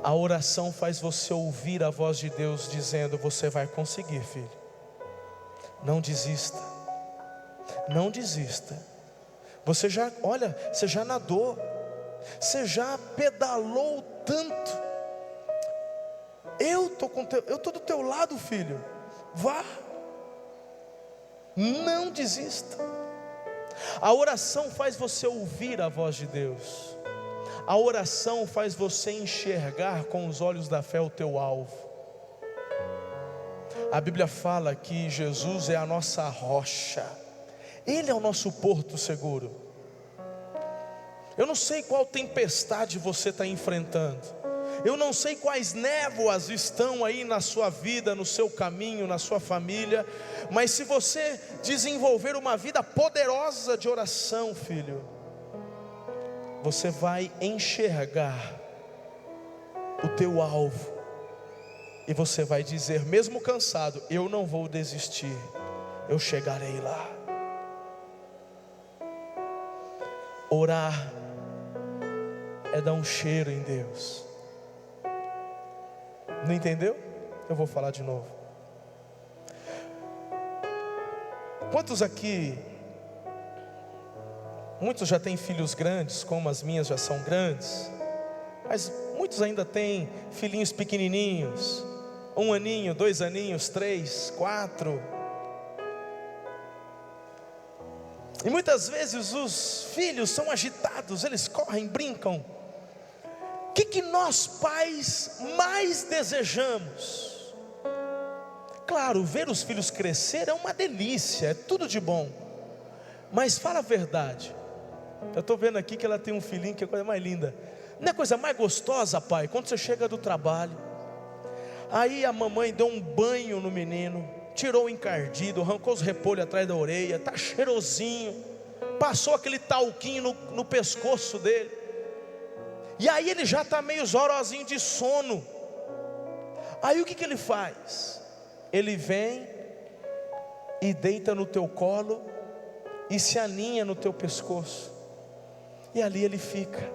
A oração faz você ouvir a voz de Deus dizendo: você vai conseguir, filho, Não desista. Não desista. Você já, olha, você já nadou, você já pedalou tanto. Eu estou do teu lado, filho. Vá. Não desista. A oração faz você ouvir a voz de Deus. A oração faz você enxergar com os olhos da fé o teu alvo. A Bíblia fala que Jesus é a nossa rocha. Ele é o nosso porto seguro. Eu não sei qual tempestade você está enfrentando. Eu não sei quais névoas estão aí na sua vida, no seu caminho, na sua família. Mas se você desenvolver uma vida poderosa de oração, filho, você vai enxergar o teu alvo. E você vai dizer, mesmo cansado, eu não vou desistir, eu chegarei lá. Orar é dar um cheiro em Deus. Não entendeu? Eu vou falar de novo. Quantos aqui, muitos já têm filhos grandes, como as minhas já são grandes, mas muitos ainda têm filhinhos pequenininhos, 1 aninho, 2 aninhos, 3, 4. E muitas vezes os filhos são agitados, eles correm, brincam. O que nós pais mais desejamos? Claro, ver os filhos crescer é uma delícia, é tudo de bom. Mas fala a verdade. Eu estou vendo aqui que ela tem um filhinho que é a coisa mais linda. Não é a coisa mais gostosa, pai, quando você chega do trabalho, aí a mamãe deu um banho no menino, tirou o encardido, arrancou os repolhos atrás da orelha, está cheirosinho, passou aquele talquinho no pescoço dele, e aí ele já está meio zorozinho de sono. Aí o que ele faz? Ele vem e deita no teu colo e se aninha no teu pescoço, e ali ele fica.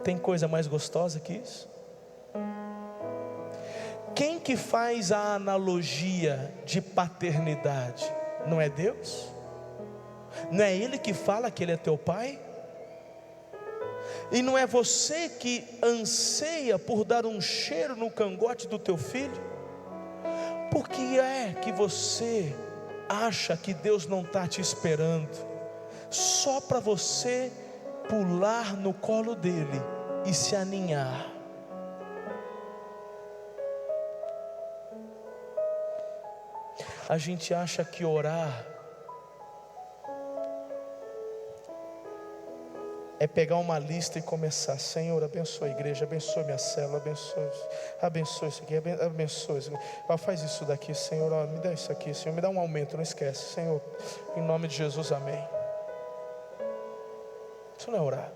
Tem coisa mais gostosa que isso? Quem que faz a analogia de paternidade? Não é Deus? Não é Ele que fala que Ele é teu pai? E não é você que anseia por dar um cheiro no cangote do teu filho? Por que é que você acha que Deus não está te esperando? Só para você pular no colo dele e se aninhar. A gente acha que orar é pegar uma lista e começar: Senhor, abençoa a igreja, abençoa minha célula, abençoa isso aqui, abençoa isso aqui. Faz isso daqui, Senhor, me dá isso aqui, Senhor, me dá um aumento, não esquece, Senhor, em nome de Jesus, amém. Isso não é orar.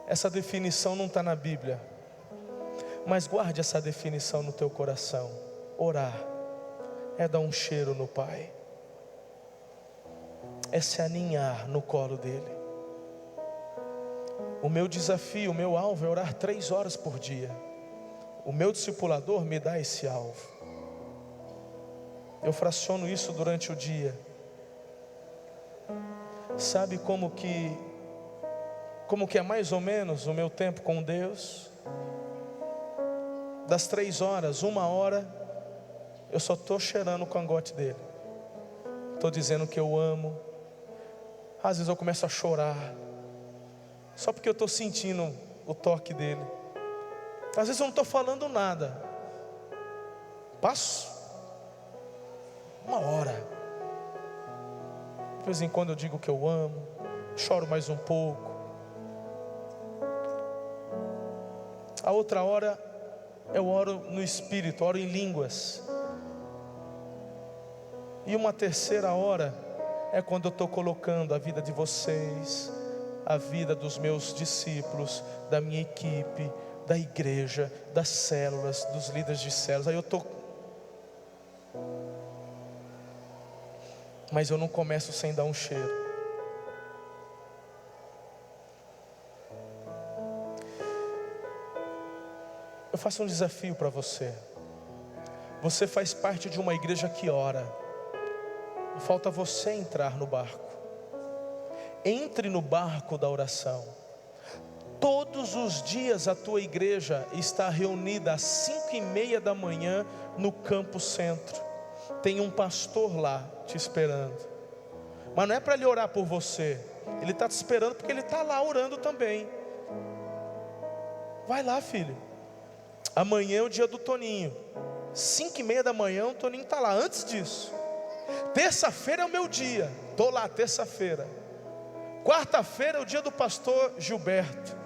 Essa definição não está na Bíblia, mas guarde essa definição no teu coração. Orar é dar um cheiro no Pai, é se aninhar no colo dele. O meu desafio, o meu alvo é orar 3 horas por dia. O meu discipulador me dá esse alvo. Eu fraciono isso durante o dia. Sabe como que é mais ou menos o meu tempo com Deus? Das 3 horas, 1 hora, eu só estou cheirando o cangote dele. Estou dizendo que eu amo. Às vezes eu começo a chorar, só porque eu estou sentindo o toque dele. Às vezes eu não estou falando nada. Passo 1 hora. De vez em quando eu digo que eu amo, choro mais um pouco. A outra hora eu oro no Espírito, oro em línguas. E uma terceira hora é quando eu estou colocando a vida de vocês, a vida dos meus discípulos, da minha equipe, da igreja, das células, dos líderes de células. Aí eu estou... Mas eu não começo sem dar um cheiro. Eu faço um desafio para você. Você faz parte de uma igreja que ora. Falta você entrar no barco. Entre no barco da oração. Todos os dias a tua igreja está reunida às 5:30 da manhã no Campo Centro. Tem um pastor lá te esperando. Mas não é para ele orar por você. Ele está te esperando porque ele está lá orando também. Vai lá, filho. Amanhã é o dia do Toninho. 5:30 da manhã o Toninho está lá. Antes disso, terça-feira é o meu dia. Estou lá terça-feira. Quarta-feira é o dia do pastor Gilberto.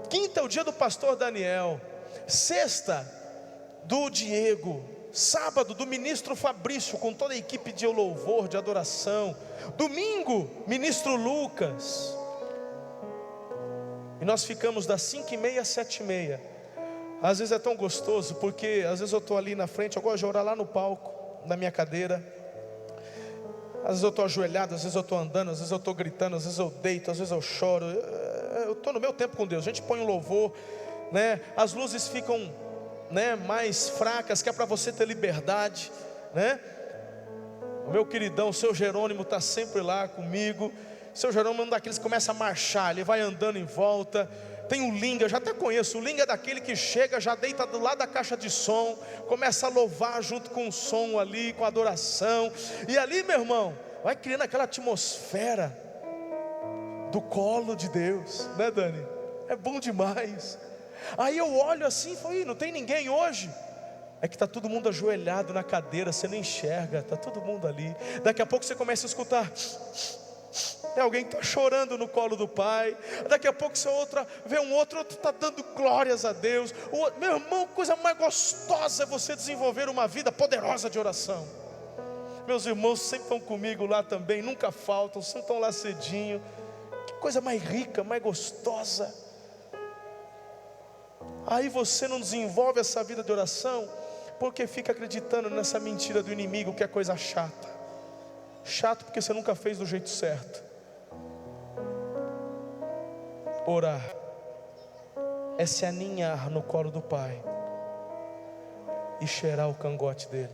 Quinta é o dia do pastor Daniel. Sexta, do Diego. Sábado, do ministro Fabrício, com toda a equipe de louvor, de adoração. Domingo, ministro Lucas. E nós ficamos das 5:30 às 7:30. Às vezes é tão gostoso, porque às vezes eu estou ali na frente, eu gosto de orar lá no palco, na minha cadeira. Às vezes eu estou ajoelhado, às vezes eu estou andando, às vezes eu estou gritando, às vezes eu deito, às vezes eu choro. Eu estou no meu tempo com Deus. A gente põe um louvor, né? As luzes ficam, né, mais fracas, que é para você ter liberdade, né? O meu queridão, o seu Jerônimo está sempre lá comigo. O seu Jerônimo é um daqueles que começa a marchar, ele vai andando em volta. Tem o Linga, eu já até conheço. O Linga é daquele que chega, já deita do lado da caixa de som, começa a louvar junto com o som ali, com a adoração. E ali, meu irmão, vai criando aquela atmosfera do colo de Deus, né, Dani? É bom demais. Aí eu olho assim e falo, não tem ninguém hoje. É que está todo mundo ajoelhado na cadeira, você não enxerga, está todo mundo ali. Daqui a pouco você começa a escutar, tem alguém que está chorando no colo do pai. Daqui a pouco você vê um outro está dando glórias a Deus. Meu irmão, coisa mais gostosa é você desenvolver uma vida poderosa de oração. Meus irmãos sempre estão comigo lá também, nunca faltam, sempre estão lá cedinho. Que coisa mais rica, mais gostosa. Aí você não desenvolve essa vida de oração, porque fica acreditando nessa mentira do inimigo, que é coisa chata. Chato porque você nunca fez do jeito certo. Orar é se aninhar no colo do Pai e cheirar o cangote dele.